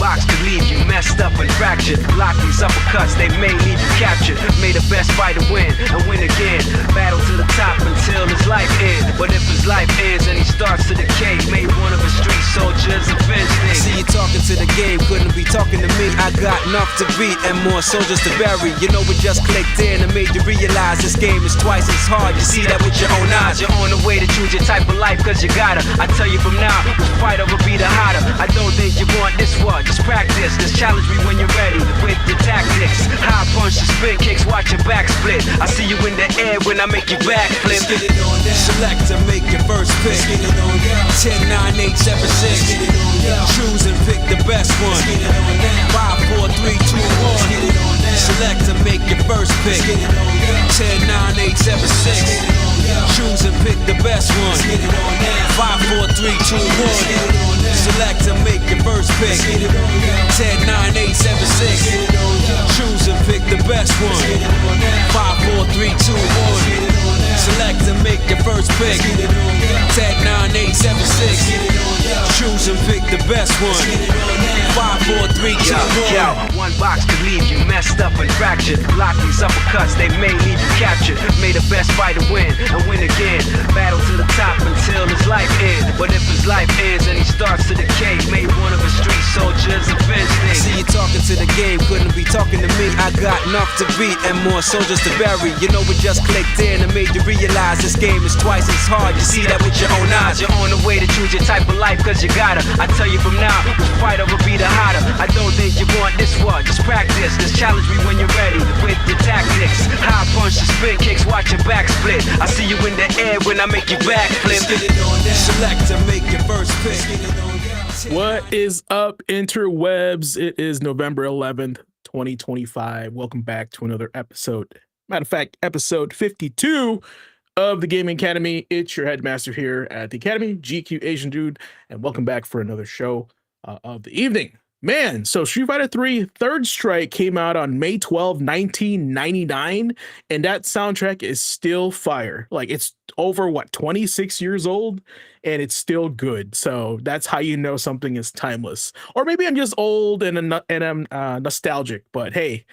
box could leave you messed up and fractured. Block these uppercuts, they may leave you captured. May the best fighter win and win again. Battle to the top until his life ends. But if his life ends and he starts to decay, may one of his street soldiers avenge things. See you talking to the game, couldn't be talking to me. I got enough to beat and more soldiers to bury. You know we just clicked in and made you realize this game is twice as hard. You see that with your own eyes. You're on the way to choose your type of life, cause you gotta. I tell you from now, which fighter will be the hotter. I don't think you want this one, just practice. Just challenge me when you're ready with your tactics. High punch, the spin kicks, watch your back split. I see you in the air when I make you back flip. Get it on down. Select to make your first pick. Get it on down. 10, 9, 8, 7, 6. Get it on down. Choose and pick the best one. Get it on down. 5, 4, 3, 2, 1. Get it on down. Select to make your first pick. Get it on down. 10, 9, 8, 7, 6. Get it on down. Choose and pick the best one. Get it on down. 5, 4, 3, 2, 1. Get it on down. Select to make your first pick. Get it on down. 10, 9, 8, 7, 6. Get it on down. Choose and pick the best one. Get it on down. 5, 4, 3, 2, 1. Select to make your first pick. 10, 9, 8, 7, 6. Choose and pick the best one. 5, 4, 3, 2, 1. One box could leave you messed up and fractured. Block these uppercuts, they may leave you captured. May the best fighter win and win again. Battle to the top until his life ends. But if his life ends and he starts to decay, may one of his street soldiers avenge things. See you talking to the game, couldn't be talking to me. I got enough to beat and more soldiers to bury. You know we just clicked in and made you realize this game is twice as hard. You see that with your own eyes. You're on the way to choose your type of life, cause you gotta. I tell you from now, which fighter will be the hotter. I don't think you want this one, just practice. Just challenge me when you're ready with your tactics. High punch, the spin kicks, watch your back split. I see you in the air when I make you back flip. Get it on down. Select to make your first pick. Get it on down. What is up, interwebs? It is November 11th, 2025. Welcome back to another episode. Matter of fact, episode 52 of the Gaming Academy. It's your headmaster here at the Academy, GQ Asian Dude, and welcome back for another show of the evening. Man, so Street Fighter 3 Third Strike came out on May 12, 1999, and that soundtrack is still fire. Like, it's over, 26 years old, and it's still good. So that's how you know something is timeless. Or maybe I'm just old and I'm nostalgic, but hey,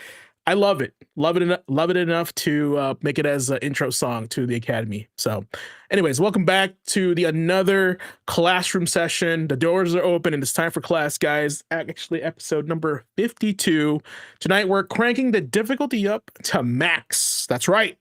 I love it. Love it enough to make it as an intro song to the Academy. So anyways, welcome back to another classroom session. The doors are open and it's time for class, guys. Actually, episode number 52. Tonight, we're cranking the difficulty up to max. That's right.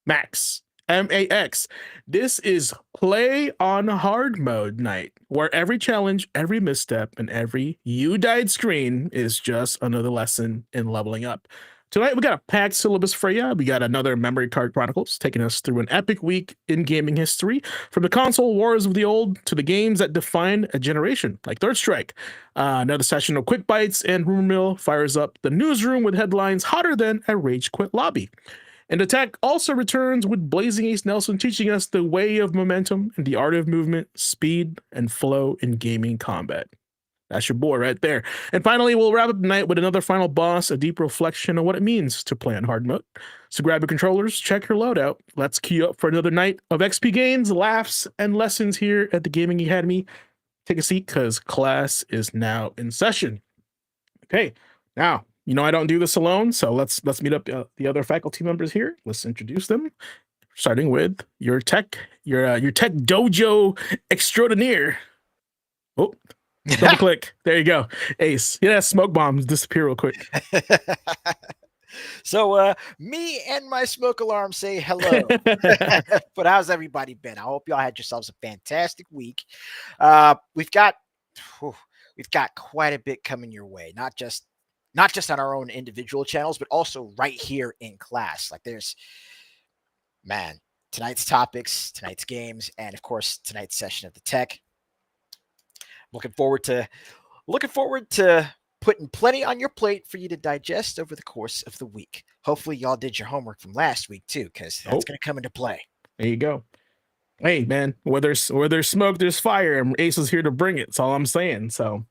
Max. MAX. This is play on hard mode night, where every challenge, every misstep, and every you died screen is just another lesson in leveling up. Tonight, we got a packed syllabus for you. We got another Memory Card Chronicles taking us through an epic week in gaming history, from the console wars of the old to the games that defined a generation, like Third Strike. Another session of quick bites, and Rumor Mill fires up the newsroom with headlines hotter than a rage quit lobby. And Attack also returns with Blazing Ace Nelson teaching us the way of momentum and the art of movement, speed, and flow in gaming combat. That's your boy right there. And finally, we'll wrap up the night with another final boss, a deep reflection on what it means to play on hard mode. So grab your controllers, check your loadout. Let's queue up for another night of XP gains, laughs, and lessons here at the Gaming Academy. Take a seat, because class is now in session. Okay, now, you know I don't do this alone, so let's meet up the other faculty members here. Let's introduce them, starting with your tech dojo extraordinaire. Oh, double click. There you go, Ace. Yeah, smoke bombs disappear real quick. So me and my smoke alarm say hello. But how's everybody been? I hope y'all had yourselves a fantastic week. We've got quite a bit coming your way, not just on our own individual channels, but also right here in class. Like tonight's topics, tonight's games, and of course tonight's session of the tech. Looking forward to putting plenty on your plate for you to digest over the course of the week. Hopefully y'all did your homework from last week too, because that's going to come into play. There you go. Hey man, where there's smoke, there's fire, and Ace is here to bring it. That's all I'm saying. So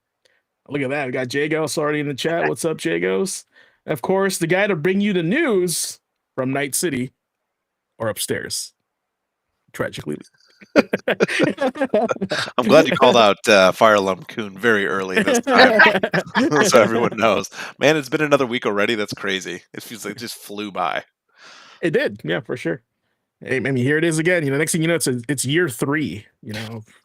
look at that. We got Jagos already in the chat. What's up, Jagos? Of course, the guy to bring you the news from Night City, or upstairs, tragically. I'm glad you called out Fire Alarm Coon very early this time, so everyone knows. Man, it's been another week already. That's crazy. It feels like it just flew by. It did, yeah, for sure. Hey, I mean, here it is again. Next thing you know, it's year 3.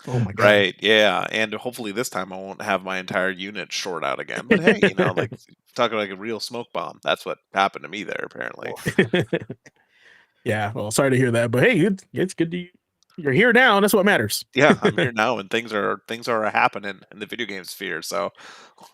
Oh my god. Right? Yeah, and hopefully this time I won't have my entire unit short out again. But hey, like talking like a real smoke bomb. That's what happened to me there, apparently. Yeah, well, sorry to hear that, but hey, it's good to you're here now, and that's what matters. Yeah, I'm here now, and things are happening in the video game sphere. So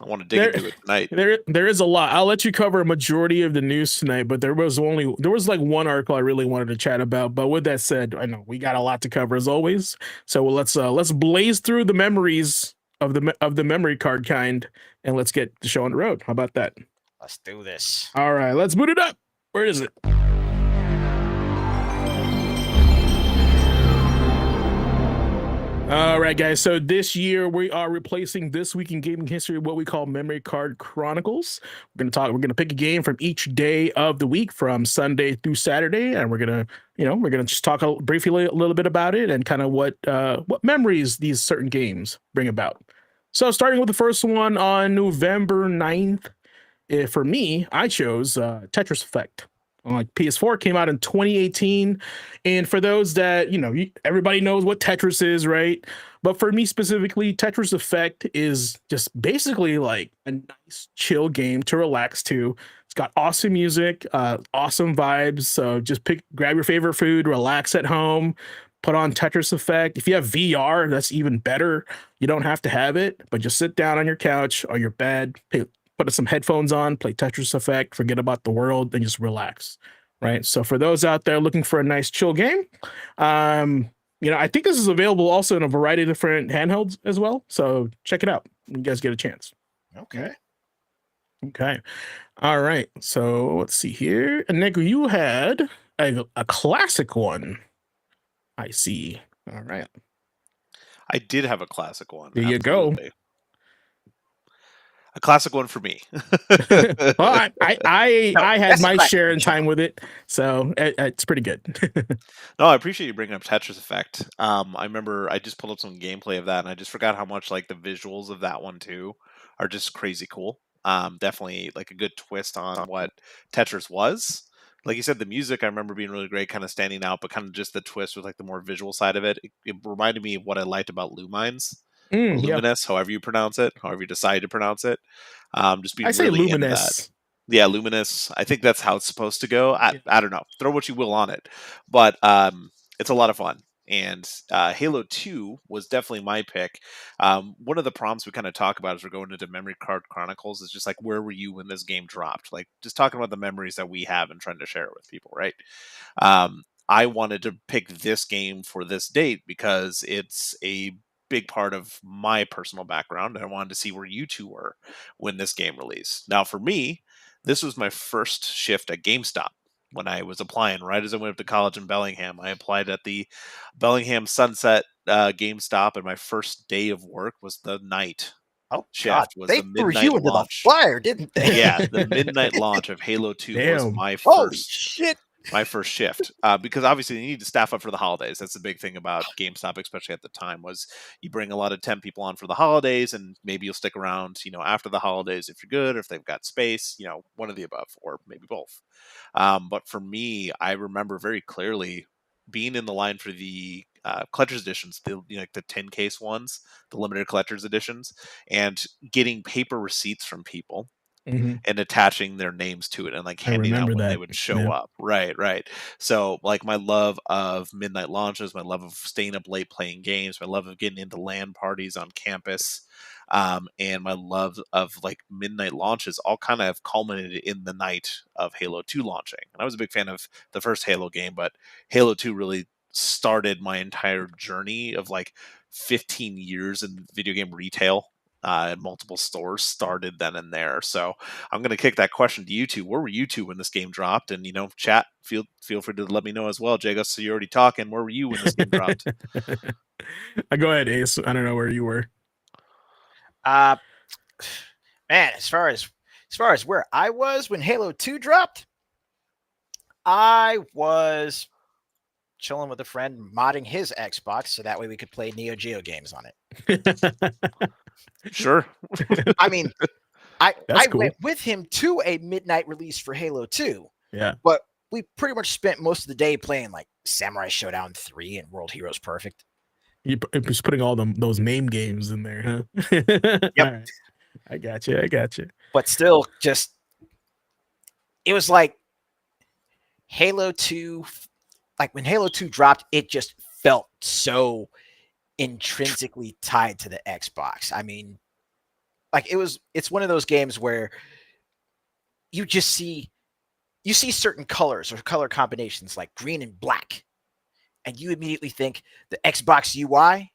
I want to dig There, into it tonight. there is a lot. I'll let you cover a majority of the news tonight, but there was like one article I really wanted to chat about. But with that said, I know we got a lot to cover as always. So let's blaze through the memories of the memory card kind, and let's get the show on the road. How about that? Let's do this. All right, let's boot it up. Where is it? All right, guys. So this year we are replacing This Week in Gaming History with what we call Memory Card Chronicles. We're gonna pick a game from each day of the week, from Sunday through Saturday, and we're gonna just talk briefly a little bit about it and kind of what memories these certain games bring about. So starting with the first one on November 9th, for me, I chose Tetris Effect. Like PS4 came out in 2018, and for those that everybody knows what Tetris is, right? But for me specifically, Tetris Effect is just basically like a nice chill game to relax to. It's got awesome music, awesome vibes. So just grab your favorite food, relax at home, put on Tetris Effect. If you have VR, that's even better. You don't have to have it, but just sit down on your couch or your bed, put some headphones on, play Tetris Effect, forget about the world, and just relax, right? So for those out there looking for a nice chill game, I think this is available also in a variety of different handhelds as well. So check it out when you guys get a chance. Okay. All right. So let's see here. And Nick, you had a classic one. I see. All right. I did have a classic one. There you go. A classic one for me. Well, I had my share in time with it, so it's pretty good. No, I appreciate you bringing up Tetris Effect. I remember I just pulled up some gameplay of that, and I just forgot how much like the visuals of that one too are just crazy cool. Definitely like a good twist on what Tetris was. Like you said, the music I remember being really great, kind of standing out, but kind of just the twist with like the more visual side of it. It reminded me of what I liked about Lumines. Luminous, however you pronounce it, however you decide to pronounce it. Just being I say really Luminous. Yeah, Luminous. I think that's how it's supposed to go. I don't know. Throw what you will on it, but it's a lot of fun. And Halo 2 was definitely my pick. One of the prompts we kind of talk about as we're going into Memory Card Chronicles is just like, where were you when this game dropped? Like, just talking about the memories that we have and trying to share it with people, right? I wanted to pick this game for this date because it's a big part of my personal background, and I wanted to see where you two were when this game released. Now, for me, this was my first shift at GameStop when I was applying. Right as I went up to college in Bellingham, I applied at the Bellingham Sunset GameStop, and my first day of work was the night. Oh, shift God. was They the threw midnight you into launch. the fire, didn't they? Yeah, the midnight launch of Halo 2 was Damn. my Holy first shit. my first shift, because obviously you need to staff up for the holidays. That's the big thing about GameStop, especially at the time, was you bring a lot of temp people on for the holidays, and maybe you'll stick around, after the holidays if you're good, or if they've got space, one of the above, or maybe both. But for me, I remember very clearly being in the line for the collector's editions, like the 10 case ones, the limited collector's editions, and getting paper receipts from people. Mhm. And attaching their names to it and like I handing out remember when they that. would show Yeah. up. Right. So like my love of midnight launches, my love of staying up late playing games, my love of getting into LAN parties on campus, and my love of like midnight launches all kind of culminated in the night of Halo 2 launching. And I was a big fan of the first Halo game, but Halo 2 really started my entire journey of like 15 years in video game retail. At multiple stores started then and there. So I'm going to kick that question to you two. Where were you two when this game dropped? And chat, feel free to let me know as well. Jagos, so you're already talking. Where were you when this game dropped? Go ahead, Ace. I don't know where you were. Man, as far as where I was when Halo 2 dropped, I was chilling with a friend, modding his Xbox so that way we could play Neo Geo games on it. Sure. I mean, That's I cool. went with him to a midnight release for Halo 2, Yeah. but we pretty much spent most of the day playing like Samurai Showdown 3 and World Heroes Perfect. You just putting all those name games in there, huh? Yep. All right. I got you. But still, just it was like Halo 2. Like when Halo 2 dropped, it just felt so intrinsically tied to the Xbox. I mean, like it's one of those games where you just see certain colors or color combinations like green and black, and you immediately think the Xbox UI,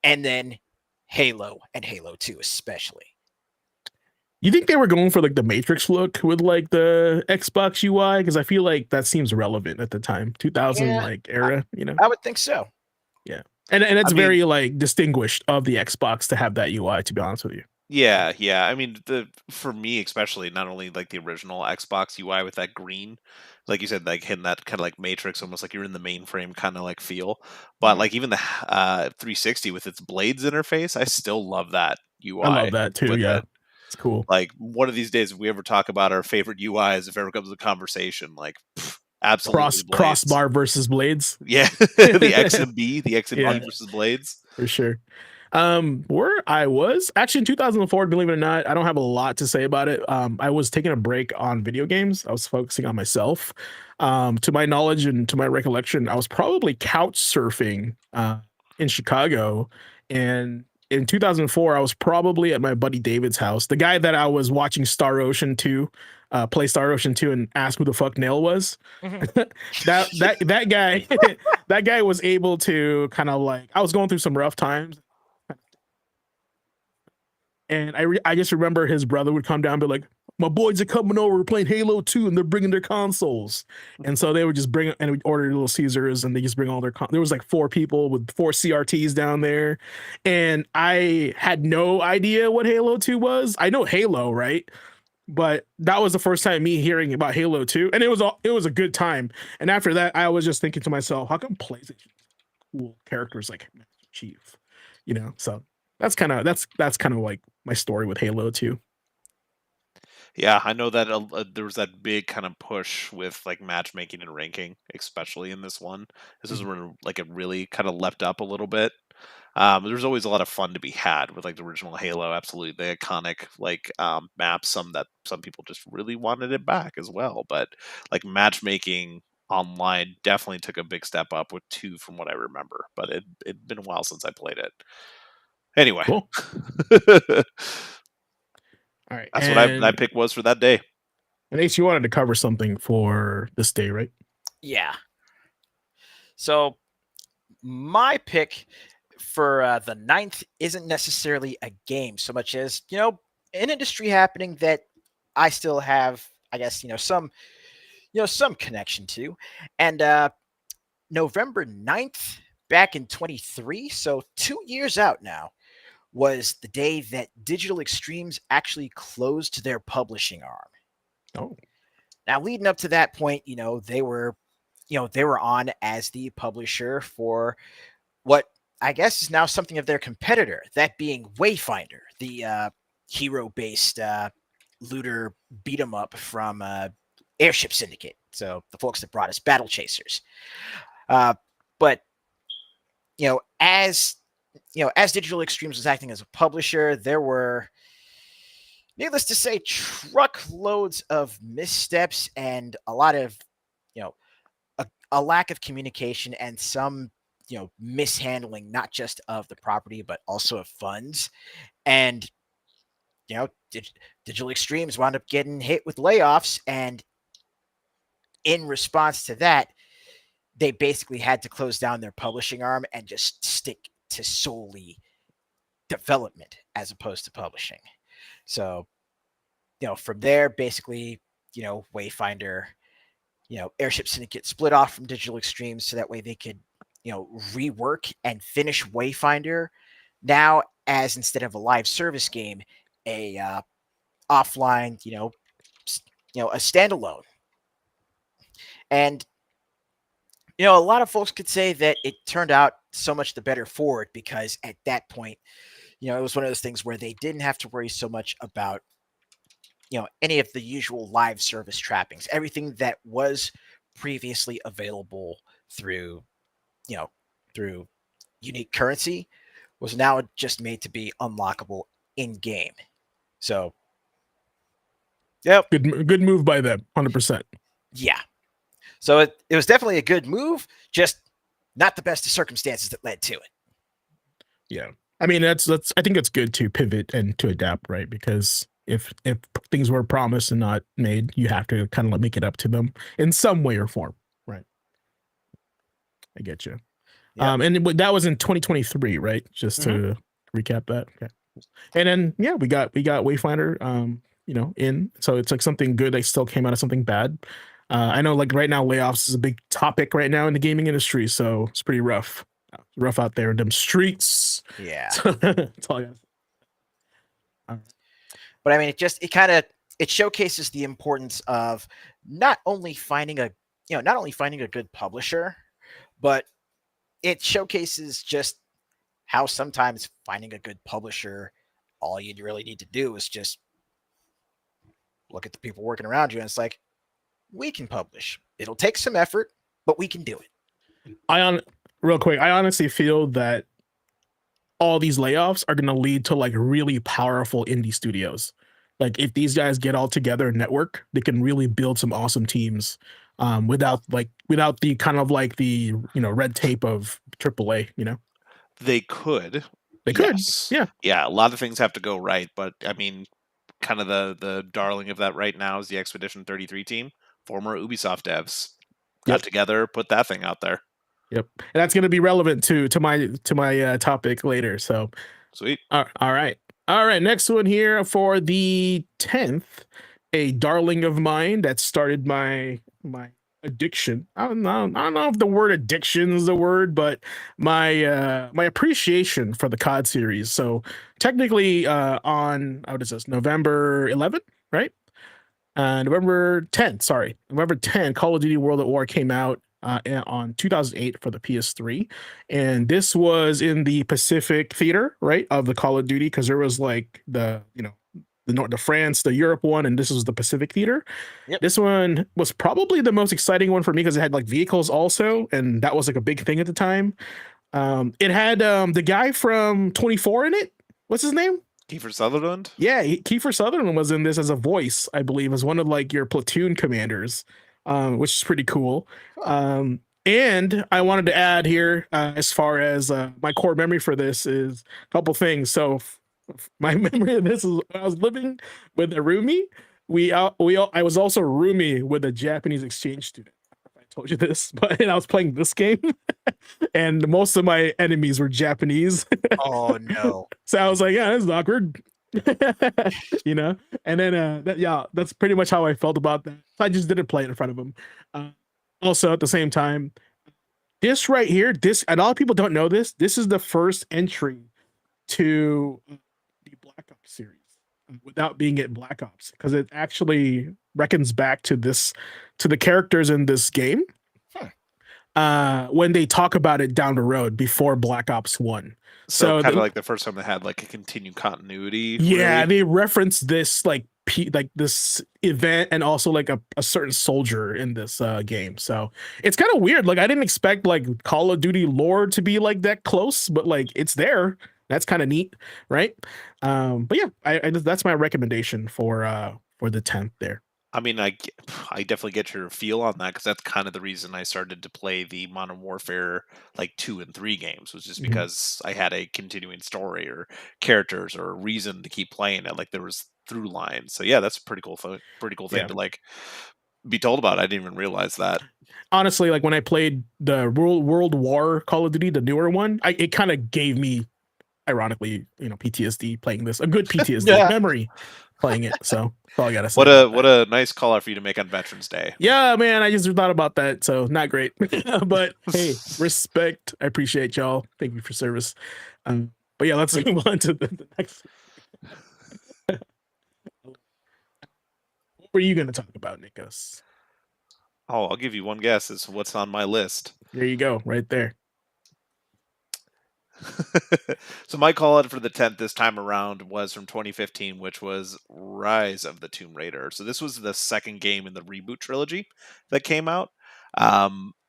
and then Halo and Halo 2 especially. You think they were going for like the Matrix look with like the Xbox UI? Because I feel like that seems relevant at the time, 2000 Yeah, like era, you know? I would think so. And it's I mean- very like distinguished of the Xbox to have that UI, to be honest with you. Yeah, yeah. I mean, for me especially, not only like the original Xbox UI with that green, like you said, like hitting that kind of like Matrix, almost like you're in the mainframe kind of like feel. But like even the 360 with its blades interface, I still love that UI. I love that too. with Yeah, it. it's cool. Like one of these days, if we ever talk about our favorite UIs, if ever comes to conversation, like absolutely Blades. Crossbar versus Blades. Yeah, the XMB Yeah. versus Blades. For sure. Where I was actually in 2004, believe it or not, I don't have a lot to say about it. I was taking a break on video games. I was focusing on myself. To my knowledge and to my recollection, I was probably couch surfing in Chicago. And in 2004, I was probably at my buddy David's house. The guy that I was watching Star Ocean 2, play Star Ocean 2 and ask who the fuck Nail was. that guy that guy was able to kind of like, I was going through some rough times. And I just remember his brother would come down and be like, my boys are coming over, we're playing Halo 2 and they're bringing their consoles. And so they would just bring, and we'd order Little Caesars and they just bring all their, there was like 4 people with 4 CRTs down there. And I had no idea what Halo 2 was. I know Halo, right? But that was the first time me hearing about Halo 2. And it was a good time. And after that, I was just thinking to myself, how come PlayStation cool characters like Master Chief? You know, so that's kind of like my story with Halo 2. Yeah, I know that there was that big kind of push with like matchmaking and ranking, especially in this one. This is when like it really kind of leapt up a little bit. There's always a lot of fun to be had with like the original Halo, absolutely the iconic like maps. Some people just really wanted it back as well, but like matchmaking online definitely took a big step up with 2 from what I remember. But it'd been a while since I played it. Anyway, Cool. All right. That's what my pick was for that day. And Ace, you wanted to cover something for this day, right? Yeah. So my pick for the 9th isn't necessarily a game so much as, an industry happening that I still have, I guess, some connection to. And November 9th, back in 23, so 2 years out now, was the day that Digital Extremes actually closed their publishing arm. Oh. Now, leading up to that point, they were on as the publisher for what I guess is now something of their competitor, that being Wayfinder, the hero-based looter beat 'em up from Airship Syndicate. So the folks that brought us Battle Chasers. But as Digital Extremes was acting as a publisher, there were, needless to say, truckloads of missteps and a lot of, a lack of communication and some, mishandling, not just of the property, but also of funds. And, Digital Extremes wound up getting hit with layoffs. And in response to that, they basically had to close down their publishing arm and just stick to solely development as opposed to publishing. So, from there, basically, Wayfinder, Airship Syndicate split off from Digital Extremes so that way they could, rework and finish Wayfinder now as, instead of a live service game, a offline, a standalone. And A lot of folks could say that it turned out so much the better for it because at that point, it was one of those things where they didn't have to worry so much about, any of the usual live service trappings. Everything that was previously available through, you know, through unique currency was now just made to be unlockable in game. So, yep, Good move by them, 100%. yeah. So it was definitely a good move, just not the best of circumstances that led to it. Yeah. I mean, that's I think it's good to pivot and to adapt, right? Because if things were promised and not made, you have to kind of make it up to them in some way or form, right? I get you. Yep. And that was in 2023, right? Just to recap that. Okay. And then we got Wayfinder in. So it's like something good that still came out of something bad. I know like right now layoffs is a big topic right now in the gaming industry, so it's pretty rough. Rough out there in them streets. Yeah. That's all I got. But I mean, it showcases the importance of not only finding a good publisher, but it showcases just how sometimes finding a good publisher, all you really need to do is just look at the people working around you, and it's like, we can publish. It'll take some effort, but we can do it. Real quick, I honestly feel that all these layoffs are going to lead to like really powerful indie studios. Like if these guys get all together and network, they can really build some awesome teams without the kind of like the red tape of AAA. They could. They could. Yes. Yeah. Yeah. A lot of things have to go right, but I mean, kind of the darling of that right now is the Expedition 33 team, former Ubisoft devs. Got together, put that thing out there. Yep, and that's going to be relevant to my topic later. So sweet. All right. Next one here for the 10th, a darling of mine that started my addiction. I don't know if the word addiction is the word, but my appreciation for the COD series. So technically, on what is this? November 11th, right? November 10th, Call of Duty World at War came out on 2008 for the PS3, and this was in the Pacific theater, right, of the Call of Duty, because there was like the France, the Europe one, and this was the Pacific theater. Yep. This one was probably the most exciting one for me because it had like vehicles also, and that was like a big thing at the time. It had the guy from 24 in it. What's his name? Kiefer Sutherland? Yeah, Kiefer Sutherland was in this as a voice, I believe, as one of like your platoon commanders, which is pretty cool. And I wanted to add here, as far as my core memory for this is a couple things. So my memory of this is when I was living with a roomie. I was also roomie with a Japanese exchange student. I told you this, but I was playing this game, and most of my enemies were Japanese. Oh no! So I was like, yeah, this is awkward. And then that's pretty much how I felt about that. So I just didn't play it in front of him. Also, at the same time, this right here, and a lot of people don't know this. This is the first entry to the Black Ops series without being at Black Ops, because it actually reckons back to the characters in this game when they talk about it down the road before Black Ops 1. So kind of like the first time they had like a continued continuity. Yeah, really? they reference this like this event and also like a certain soldier in this game. So it's kind of weird. Like I didn't expect like Call of Duty lore to be like that close, but like it's there. That's kind of neat, right? But yeah, I that's my recommendation for the 10th there. I mean, I definitely get your feel on that, because that's kind of the reason I started to play the Modern Warfare like 2 and 3 games, was just because I had a continuing story or characters or a reason to keep playing it. Like there was through lines. So yeah, that's a pretty cool thing to like be told about. I didn't even realize that. Honestly, like when I played the World War Call of Duty, the newer one, it kind of gave me, ironically, PTSD playing this, a good PTSD memory playing it. So that's all I gotta say. What a nice call out for you to make on Veterans Day. Yeah, man, I just thought about that. So not great, but hey, respect. I appreciate y'all. Thank you for service. But yeah, let's move on to the next. What were you going to talk about, Nikos? Oh, I'll give you one guess. Is what's on my list. There you go, right there. So my call out for the 10th this time around was from 2015, which was Rise of the Tomb Raider. So this was the second game in the reboot trilogy that came out.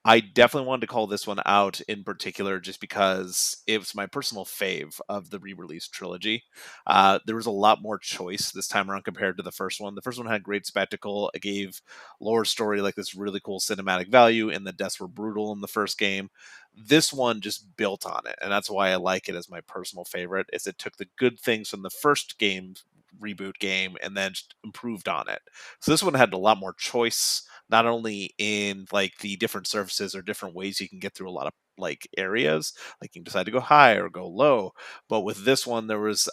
I definitely wanted to call this one out in particular just because it was my personal fave of the re-release trilogy. There was a lot more choice this time around compared to the first one. The first one had great spectacle. It gave lore story like this really cool cinematic value, and the deaths were brutal in the first game. This one just built on it, and that's why I like it as my personal favorite. Is it took the good things from the first game reboot game and then just improved on it. So this one had a lot more choice, not only in like the different surfaces or different ways you can get through a lot of like areas, like you can decide to go high or go low, but with this one there was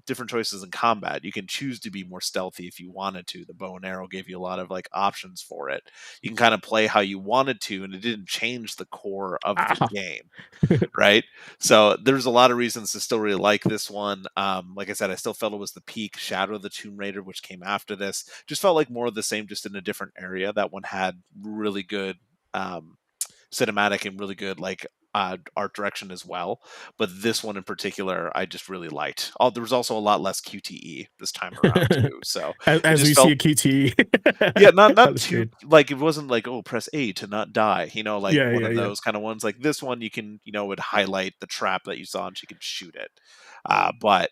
different choices in combat. You can choose to be more stealthy if you wanted to. The bow and arrow gave you a lot of like options for it. You can kind of play how you wanted to, and it didn't change the core of the game, right? So there's a lot of reasons to still really like this one. Like I said, I still felt it was the peak. Shadow of the Tomb Raider, which came after this, just felt like more of the same, just in a different area. That one had really good cinematic and really good like art direction as well. But this one in particular, I just really liked. Oh, there was also a lot less QTE this time around too. So as we see a QTE. yeah, not That's too good. like it wasn't like, oh, press A to not die, like Yeah, one yeah, of yeah. those kind of ones. Like this one, you can would highlight the trap that you saw and she could shoot it. But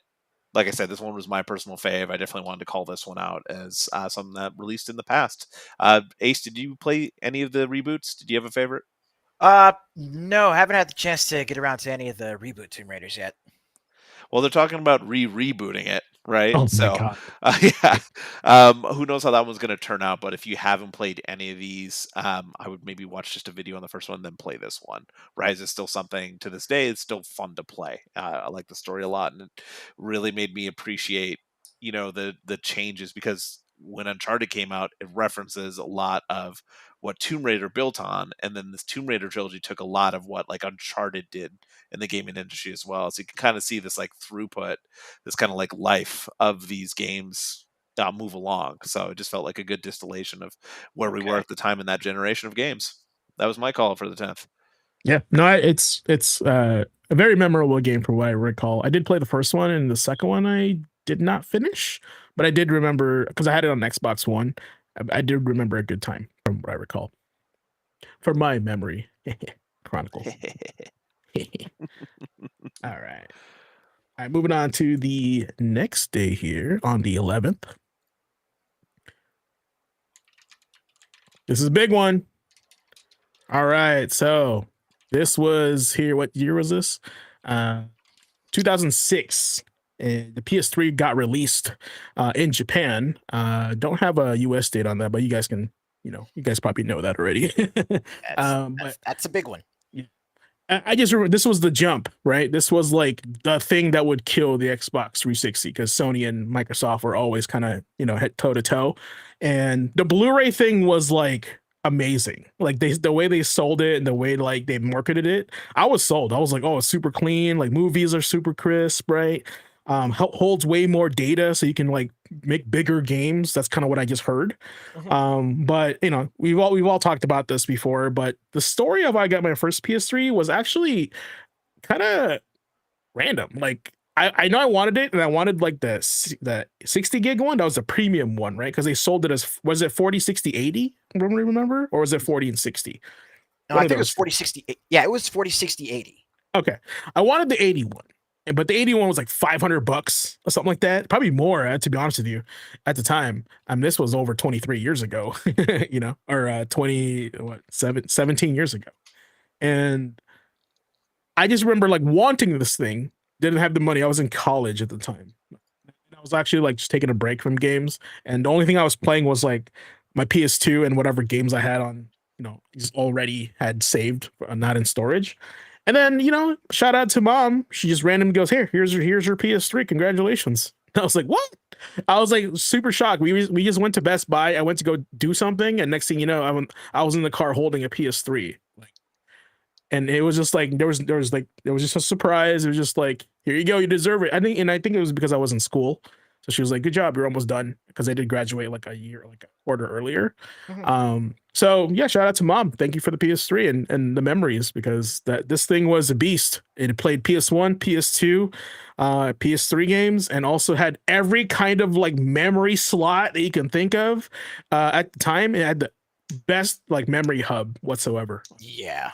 like I said, this one was my personal fave. I definitely wanted to call this one out as something that released in the past. Ace, did you play any of the reboots? Did you have a favorite? No, haven't had the chance to get around to any of the reboot Tomb Raiders yet. Well, they're talking about rebooting it, right? Oh my So, god. yeah, who knows how that one's going to turn out? But if you haven't played any of these, I would maybe watch just a video on the first one, then play this one. Rise is still something to this day. It's still fun to play. I like the story a lot, and it really made me appreciate, the changes because when Uncharted came out, it references a lot of what Tomb Raider built on, and then this Tomb Raider trilogy took a lot of what like Uncharted did in the gaming industry as well. So you can kind of see this like throughput, this kind of like life of these games move along. So it just felt like a good distillation of where we were Okay. at the time in that generation of games. That was my call for the 10th. Yeah, no, it's a very memorable game from what I recall. I did play the first one, and the second one I did not finish, but I did remember because I had it on Xbox One. I did remember a good time from what I recall, from my memory. Chronicles. All right. All right, moving on to the next day here on the 11th. This is a big one. All right, so this was here. What year was this? 2006. And the PS3 got released in Japan. Don't have a US date on that, but you guys can, you guys probably know that already. That's a big one. I just remember this was the jump, right? This was like the thing that would kill the Xbox 360 because Sony and Microsoft were always kind of, head toe to toe. And the Blu-ray thing was like amazing. Like the way they sold it and the way like they marketed it, I was sold. I was like, oh, it's super clean. Like movies are super crisp, right? Holds way more data so you can like make bigger games. That's kind of what I just heard. But we've all talked about this before, but the story of how I got my first PS3 was actually kind of random. Like I know I wanted it, and I wanted like the 60 gig one. That was a premium one, right? Because they sold it as, was it 40, 60, 80? Remember? Or was it 40 and 60? No, I think it was 40, 60. Yeah, it was 40, 60, 80. Okay. I wanted the 80 one. But the 81 was like $500 or something like that. Probably more, to be honest with you, at the time. I mean, this was over 23 years ago, or 17 years ago. And I just remember like wanting this thing, didn't have the money. I was in college at the time. I was actually like just taking a break from games. And the only thing I was playing was like my PS2 and whatever games I had on, just already had saved, not in storage. And then, shout out to mom. She just randomly goes, here's your PS3. Congratulations. And I was like, what? I was like super shocked. We just went to Best Buy. I went to go do something. And next thing you know, I was in the car holding a PS3. And it was just like, there was just a surprise. It was just like, here you go. You deserve it. I think it was because I was in school. So So she was like, "Good job, you're almost done," because I did graduate like a quarter earlier. So yeah, shout out to mom. Thank you for the PS3 and the memories, because this thing was a beast. It played PS1, PS2, PS3 games, and also had every kind of like memory slot that you can think of. At the time, it had the best like memory hub whatsoever. Yeah.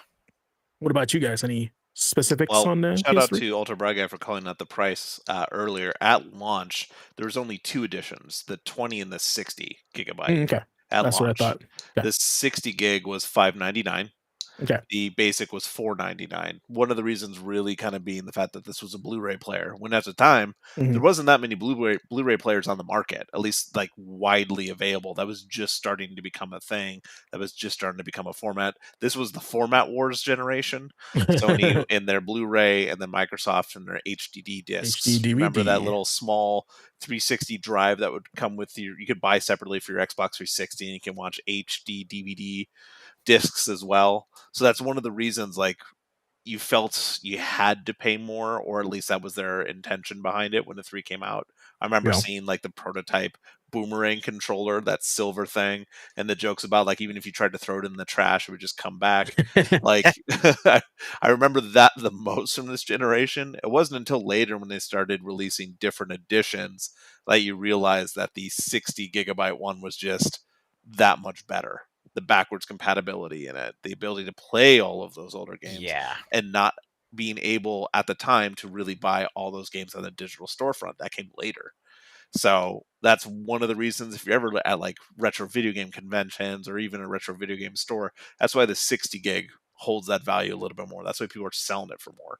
What about you guys? Any specifics Well, on the shout out PS3? to Ultra Brag Guy for calling out the price earlier. At launch, there was only 2 editions: the 20 and the 60 gigabyte. Okay, At that's launch, what I thought. Yeah. the 60 gig was $599. Okay. The basic was $499. One of the reasons really kind of being the fact that this was a Blu-ray player, when at the time there Mhm. wasn't that many Blu-ray players on the market, at least like widely available. That was just starting to become a thing. That was just starting to become a format. This was the format wars generation. Sony in their Blu-ray, and then Microsoft in their HDD discs. HD Remember that DVD. little small 360 drive that would come with you could buy separately for your Xbox 360, and you can watch HD DVD discs as well. So that's one of the reasons like you felt you had to pay more, or at least that was their intention behind it when the 3 came out. I remember Yeah. seeing like the prototype boomerang controller, that silver thing, and the jokes about like even if you tried to throw it in the trash, it would just come back. Like I remember that the most from this generation. It wasn't until later when they started releasing different editions that you realized that the 60 gigabyte one was just that much better. The backwards compatibility in it, the ability to play all of those older games, Yeah. and not being able at the time to really buy all those games on the digital storefront. That came later. So that's one of the reasons if you're ever at like retro video game conventions or even a retro video game store, that's why the 60 gig holds that value a little bit more. That's why people are selling it for more.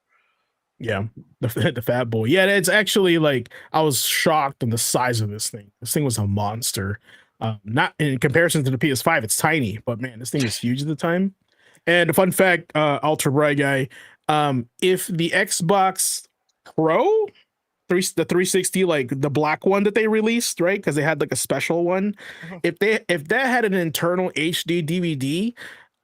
Yeah, the Fat Boy. Yeah, it's actually like I was shocked on the size of this thing. This thing was a monster. Not in comparison to the PS5, it's tiny, but man, this thing was huge at the time. And a fun fact, Ultra Bright Guy, if the Xbox Pro, the 360, like the black one that they released, right? Because they had like a special one. Mhm. If that had an internal HD DVD,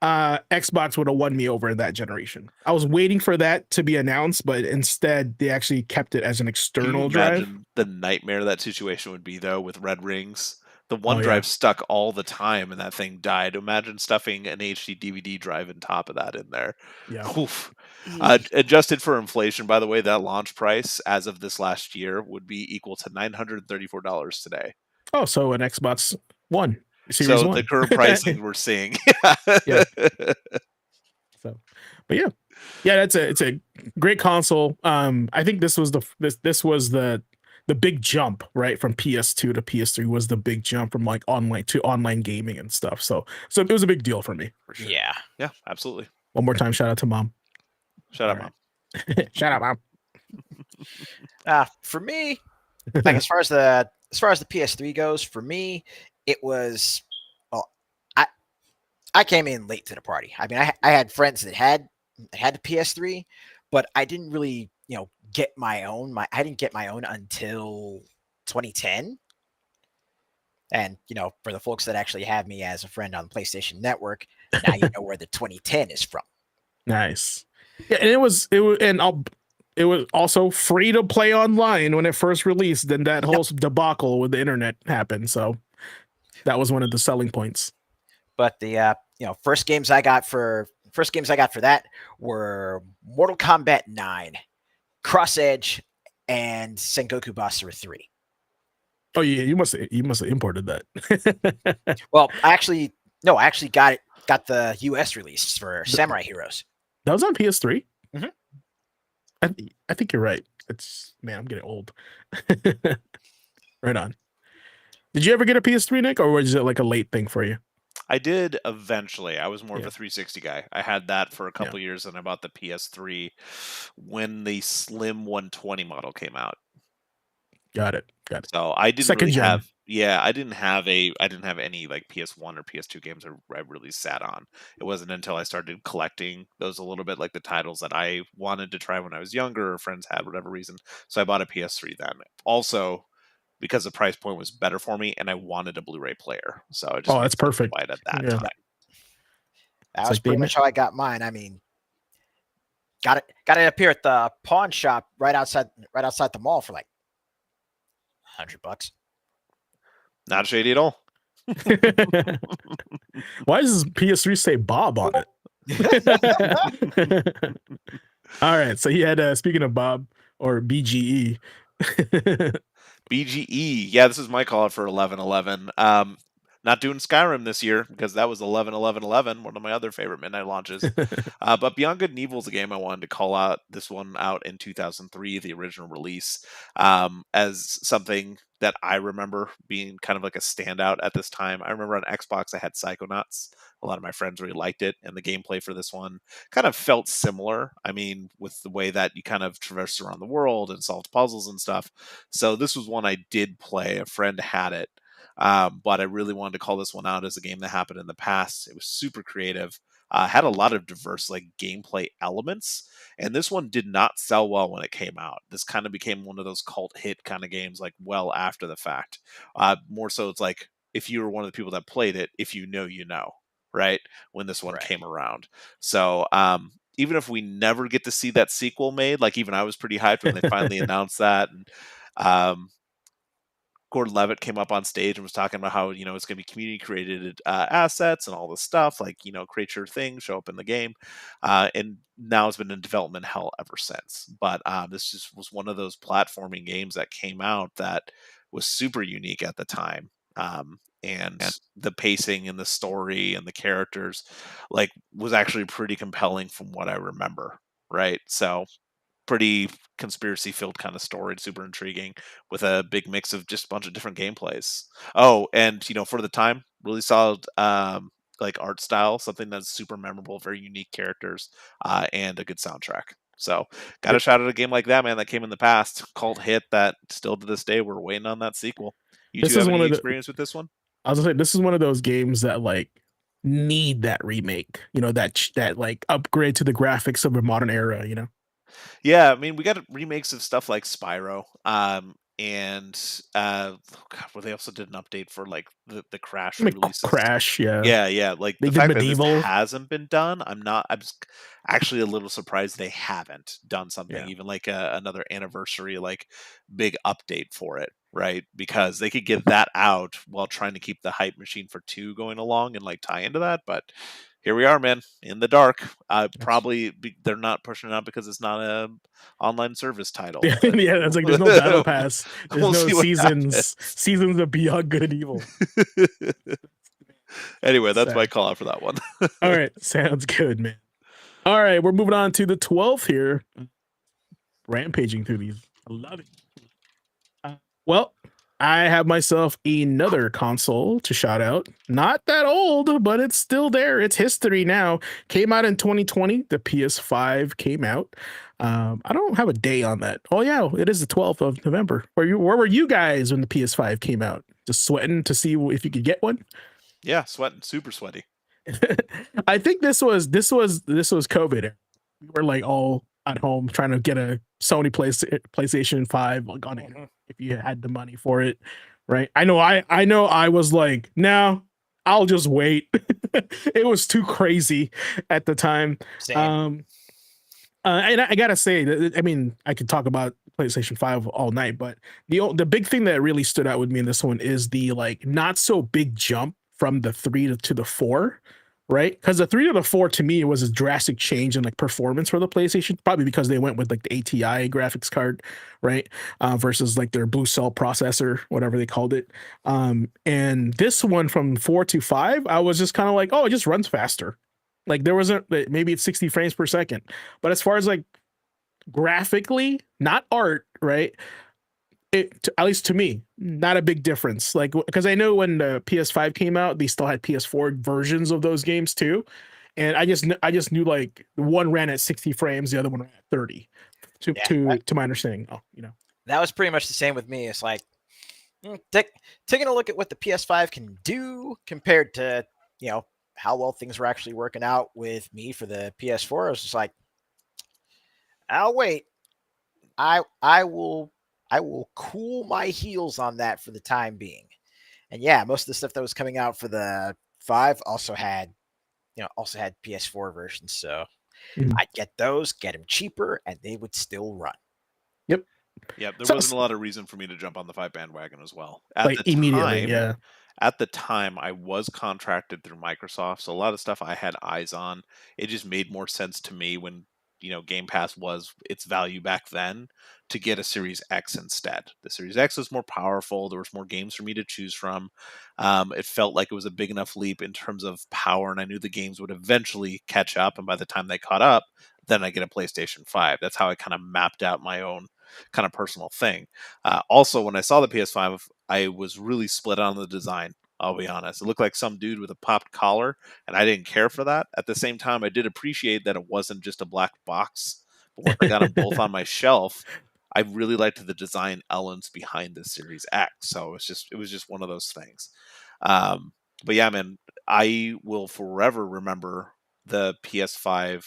Xbox would have won me over in that generation. I was waiting for that to be announced, but instead they actually kept it as an Can you external drive. imagine the nightmare that situation would be though with Red Rings? The Oh, yeah. OneDrive stuck all the time and that thing died. Imagine stuffing an HD DVD drive on top of that in there. Yeah. Oof. Adjusted for inflation, by the way, that launch price as of this last year would be equal to $934 today. Oh, so an Xbox One Series So One. the current pricing we're seeing. Yeah. So, but yeah, it's a great console. I think this was the big jump, right, from PS2 to PS3 was the big jump from like online gaming and stuff. So it was a big deal for me for sure. Yeah. Yeah, absolutely. One more time, shout out to mom. Shut up, All Mom. right. Shout out, mom. For me, like as far as the PS3 goes, for me, it was I came in late to the party. I mean, I had friends that had the PS3, but I didn't really, get my own. I didn't get my own until 2010. And for the folks that actually have me as a friend on the PlayStation Network, now you know where the 2010 is from. Nice. Yeah, and it was also free to play online when it first released. Then that whole debacle with the internet happened. So that was one of the selling points. But the first games I got for that were Mortal Kombat 9, Cross Edge, and Sengoku Basara 3. Oh yeah, you must have imported that. Well, I actually got the US release for Samurai Heroes. That was on PS3. Mhm. I think you're right. I'm getting old. Right on. Did you ever get a PS3, Nick, or was it like a late thing for you? I did eventually. I was more of Yeah. a 360 guy. I had that for a couple years, and I bought the PS3 when the Slim 120 model came out. Got it. So I didn't Second really gen. have. Yeah, I didn't have any like PS1 or PS2 games I really sat on. It wasn't until I started collecting those a little bit, like the titles that I wanted to try when I was younger or friends had, whatever reason. So I bought a PS3 then. Also, because the price point was better for me, and I wanted a Blu-ray player, so I just That's perfect. at that Yeah. time. That It's was like pretty they much how I got mine. I mean, got it up here at the pawn shop right outside the mall for like $100. Not shady at all. Why does PS3 say Bob on it? All right, so he had speaking of Bob or BGE. BGE. Yeah, this is my call out for 11/11. Not doing Skyrim this year because that was 11/11/11, one of my other favorite midnight launches. But Beyond Good and Evil is a game I wanted to call out. This one out in 2003, the original release, as something that I remember being kind of like a standout at this time. I remember on Xbox I had Psychonauts. A lot of my friends really liked it, and the gameplay for this one kind of felt similar. I mean, with the way that you kind of traversed around the world and solved puzzles and stuff. So this was one I did play. A friend had it. But I really wanted to call this one out as a game that happened in the past. It was super creative, had a lot of diverse like gameplay elements, and this one did not sell well when it came out. This kind of became one of those cult hit kind of games, like well after the fact. More so, it's like if you were one of the people that played it, if you know, you know, right? When this one Right. came around, so even if we never get to see that sequel made, like even I was pretty hyped when they finally announced that, and Gordon Levitt came up on stage and was talking about how, you know, it's going to be community created assets and all this stuff, like, you know, create your thing, show up in the game. And now it's been in development hell ever since. But this just was one of those platforming games that came out that was super unique at the time. And the pacing and the story and the characters, like, was actually pretty compelling from what I remember. Right. So pretty conspiracy filled kind of story, super intriguing with a big mix of just a bunch of different gameplays. Oh, and you know, for the time, really solid like art style, something that's super memorable, very unique characters, and a good soundtrack. So got a shout out a game like that, man, that came in the past, cult hit that still to this day we're waiting on that sequel. You This two is have one any of the- experience with this one? I was gonna say this is one of those games that like need that remake, you know, that like upgrade to the graphics of a modern era, you know. Yeah, I mean, we got remakes of stuff like Spyro, and God, well, they also did an update for like the Crash Like releases. Crash, yeah. Yeah. Like They the did fact that Medieval. this hasn't been done, I'm just actually a little surprised they haven't done something, Yeah. even like another anniversary, like big update for it, right? Because they could get that out while trying to keep the hype machine for 2 going along and like tie into that, but here we are, man, in the dark. They're not pushing it out because it's not a online service title. Yeah, but- yeah, that's like there's no battle pass. There's We'll no see what seasons of Beyond Good and Evil. Anyway, that's my Sad. call out for that one. All right, sounds good, man. All right, we're moving on to the 12th here. Rampaging through these. I love it. Well, I have myself another console to shout out. Not that old, but it's still there. It's history now. Came out in 2020. The PS5 came out. I don't have a day on that. Oh yeah, it is the 12th of November. Where were you guys when the PS5 came out? Just sweating to see if you could get one. Yeah, sweating, super sweaty. I think this was COVID. We were like all at home trying to get a Sony PlayStation 5 like on it if you had the money for it, right? I know I was like, no, I'll just wait. It was too crazy at the time. Same. And I gotta say that, I mean, I could talk about PlayStation 5 all night, but the big thing that really stood out with me in this one is the like not so big jump from the 3 to the 4, right? Because the 3 to the 4 to me was a drastic change in like performance for the PlayStation, probably because they went with like the ATI graphics card, right? Versus like their Blue Cell processor, whatever they called it. And this one from 4 to 5, I was just kind of like, oh, it just runs faster. Like there wasn't, maybe it's 60 frames per second, but as far as like graphically, not art, right? At least to me, not a big difference. Like, because I know when the PS5 came out, they still had PS4 versions of those games too, and I just knew like one ran at 60 frames, the other one ran at 30. To my understanding, That was pretty much the same with me. It's like taking a look at what the PS5 can do compared to how well things were actually working out with me for the PS4. I was just like, I'll wait. I will cool my heels on that for the time being. And yeah, most of the stuff that was coming out for the 5 also had PS4 versions. So I'd get those, get them cheaper, and they would still run. Yep. Yeah, there So, wasn't a lot of reason for me to jump on the 5 bandwagon as well. At like the immediately, time, yeah. I was contracted through Microsoft, so a lot of stuff I had eyes on. It just made more sense to me when, Game Pass was its value back then to get a Series X instead. The Series X was more powerful. There was more games for me to choose from. It felt like it was a big enough leap in terms of power, and I knew the games would eventually catch up. And by the time they caught up, then I get a PlayStation 5. That's how I kind of mapped out my own kind of personal thing. Also, when I saw the PS5, I was really split on the design. I'll be honest. It looked like some dude with a popped collar, and I didn't care for that. At the same time, I did appreciate that it wasn't just a black box. But once I got them both on my shelf, I really liked the design elements behind the Series X. So it was just one of those things. But yeah, man, I will forever remember the PS5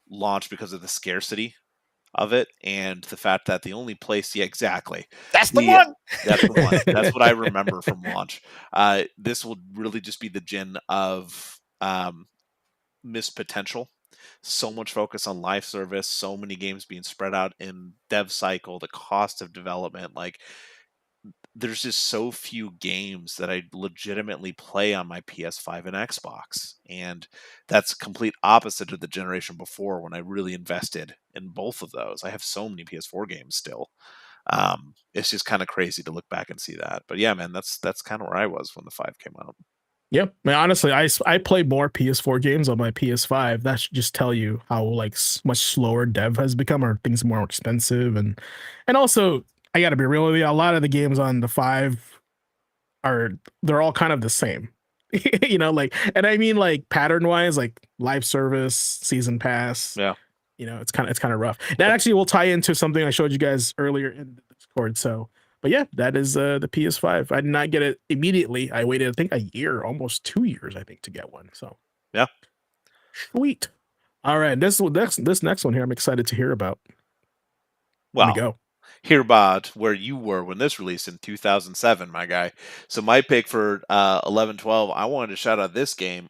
launch because of the scarcity of it and the fact that the only place, yeah, exactly, That's the the one. that's the one. That's what I remember from launch. This will really just be the gen of missed potential. So much focus on live service, so many games being spread out in dev cycle, the cost of development, like there's just so few games that I legitimately play on my PS5 and Xbox. And that's complete opposite of the generation before when I really invested in both of those. I have so many PS4 games still. It's just kind of crazy to look back and see that. But yeah, man, that's kind of where I was when the 5 came out. Yeah, man, honestly, I play more PS4 games on my PS5. That should just tell you how like much slower dev has become, or things more expensive, and also I got to be real with you. A lot of the games on the 5 they're all kind of the same, like, and I mean like pattern wise, like live service, season pass. Yeah. It's kind of rough. That actually will tie into something I showed you guys earlier in the Discord. So, but yeah, that is the PS5. I did not get it immediately. I waited, I think, a year, almost 2 years, I think, to get one. So Yeah. sweet. All right, this next one here, I'm excited to hear about. Let me Well, go. hear about where you were when this released in 2007, my guy. So my pick for 11-12, I wanted to shout out this game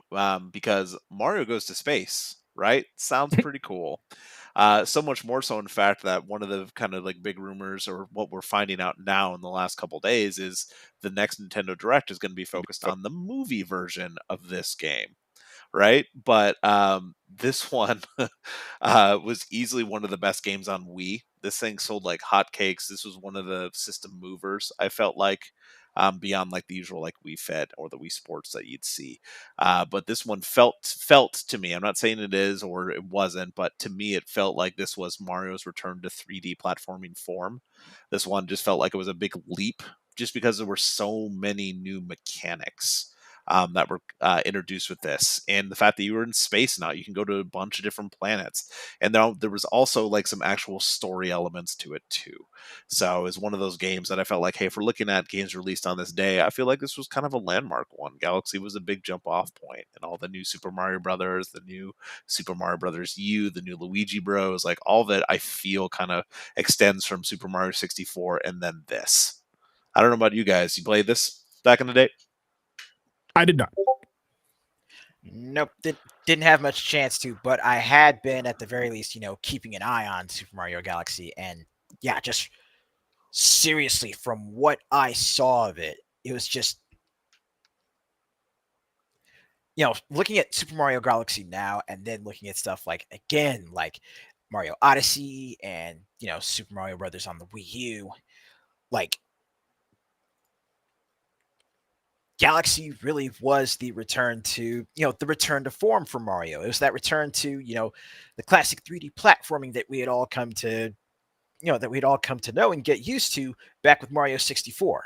because Mario Goes to Space, right? Sounds pretty cool. So much more so, in fact, that one of the kind of like big rumors, or what we're finding out now in the last couple days, is the next Nintendo Direct is going to be focused on the movie version of this game, right? But this one was easily one of the best games on Wii. This thing sold like hotcakes. This was one of the system movers, I felt like, beyond like the usual like Wii Fit or the Wii Sports that you'd see. But this one felt to me. I'm not saying it is or it wasn't, but to me it felt like this was Mario's return to 3D platforming form. This one just felt like it was a big leap, just because there were so many new mechanics that were introduced with this, and the fact that you were in space now, you can go to a bunch of different planets, and there was also like some actual story elements to it too. So it was one of those games that I felt like, hey, if we're looking at games released on this day, I feel like this was kind of a landmark one. Galaxy was a big jump off point, and all the new Super Mario Brothers, the new Super Mario Brothers U, the new Luigi Bros, like all that, I feel kind of extends from Super Mario 64 and then this. I don't know about you guys. You played this back in the day? I did not. Nope, didn't have much chance to, but I had been at the very least, keeping an eye on Super Mario Galaxy, and yeah, just seriously, from what I saw of it, it was just, looking at Super Mario Galaxy now, and then looking at stuff like again, like Mario Odyssey and Super Mario Brothers on the Wii U, like Galaxy really was the return to, the return to form for Mario. It was that return to, the classic 3D platforming that we had all come to, know and get used to back with Mario 64.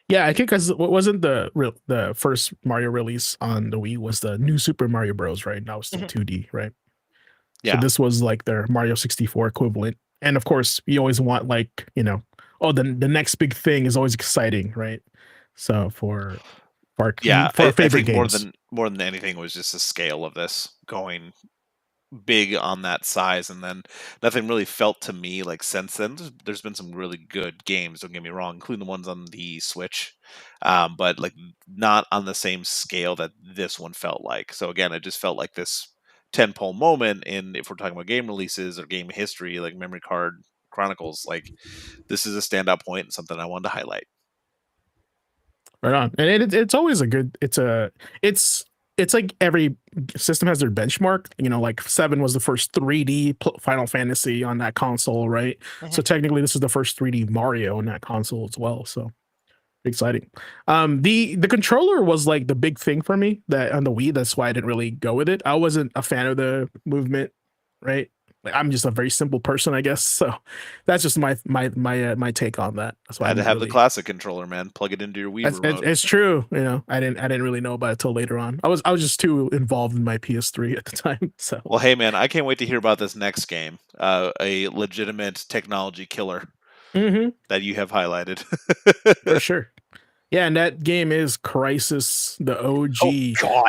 Yeah, I think because what wasn't the first Mario release on the Wii was the new Super Mario Bros. Right now, it's still 2D, right? So Yeah. this was like their Mario 64 equivalent, and of course, you always want like oh, the next big thing is always exciting, right? So for our I favorite think games, more than anything was just the scale of this going big on that size, and then nothing really felt to me like since then. There's been some really good games, don't get me wrong, including the ones on the Switch, but like not on the same scale that this one felt like. So again, it just felt like this tentpole moment. And if we're talking about game releases or game history, like Memory Card Chronicles, like this is a standout point and something I wanted to highlight. Right on. And it's always a good, it's like every system has their benchmark. You know, like 7 was the first 3D Final Fantasy on that console, right? So technically this is the first 3D Mario on that console as well. So exciting. The controller was like the big thing for me that on the Wii. That's why I didn't really go with it. I wasn't a fan of the movement, right? Like, I'm just a very simple person, I guess. So that's just my take on that. That's why I I had to didn't have really, the classic controller, man. Plug it into your Wii remote. it's true. You know, I didn't really know about it till later on. I was just too involved in my PS3 at the time. So Well, hey, man, I can't wait to hear about this next game. A legitimate technology killer that you have highlighted. for sure. Yeah, and that game is Crysis, the OG. Oh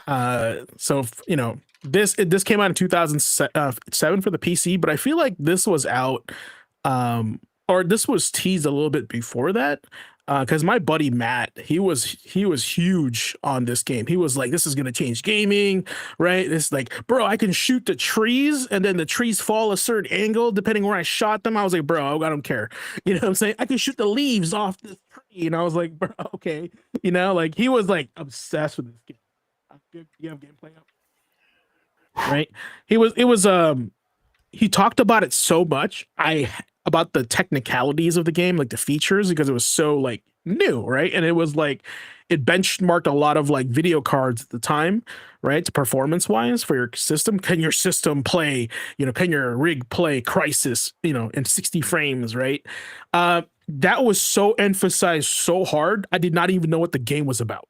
God. So you know, this came out in 2007 for the PC, but I feel like this was out, or this was teased a little bit before that, because my buddy Matt, he was huge on this game. He was like, "This is gonna change gaming, right?" It's like, bro, I can shoot the trees, and then the trees fall a certain angle depending where I shot them. I was like, bro, I don't care. You know what I'm saying? I can shoot the leaves off this tree, and I was like, bro, okay. You know, like he was like obsessed with this game. You have gameplay up, right? He talked about it so much. About the technicalities of the game, like the features, because it was so like new, right? And it was like it benchmarked a lot of like video cards at the time, right? Performance wise for your system. Can your system play, you know, can your rig play Crysis, you know, in 60 frames, right? That was so emphasized so hard. I did not even know what the game was about.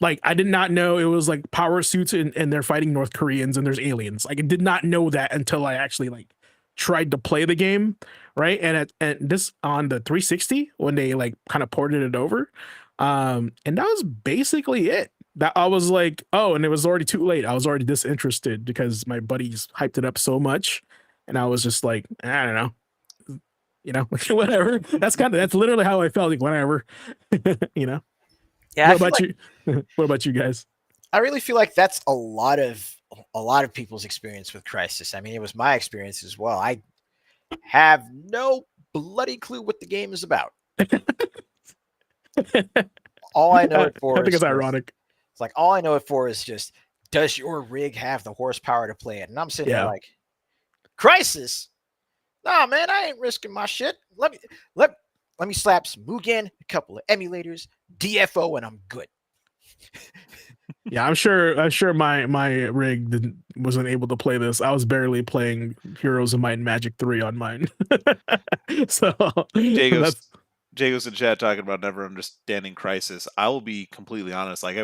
Like, I did not know it was like power suits and they're fighting North Koreans and there's aliens. Like, I did not know that until I actually like tried to play the game, right? And this on the 360 when they like kind of ported it over, and that was basically it. That I was like, oh, and it was already too late. I was already disinterested because my buddies hyped it up so much, and I was just like, I don't know, you know, whatever. That's literally how I felt. Like whatever, you know. Yeah. What about you? What about you guys? I really feel like that's a lot of people's experience with Crysis. I mean, it was my experience as well. I have no bloody clue what the game is about. All I know it for I think it's ironic. It's like all I know it for is just, does your rig have the horsepower to play it? And I'm sitting there like, Crysis? Nah, man, I ain't risking my shit. Let me slap some Mugen, a couple of emulators, DFO, and I'm good. Yeah, I'm sure my rig wasn't able to play this. I was barely playing Heroes of Might and Magic 3 on mine. So Jago's in chat talking about never understanding Crysis. I will be completely honest. Like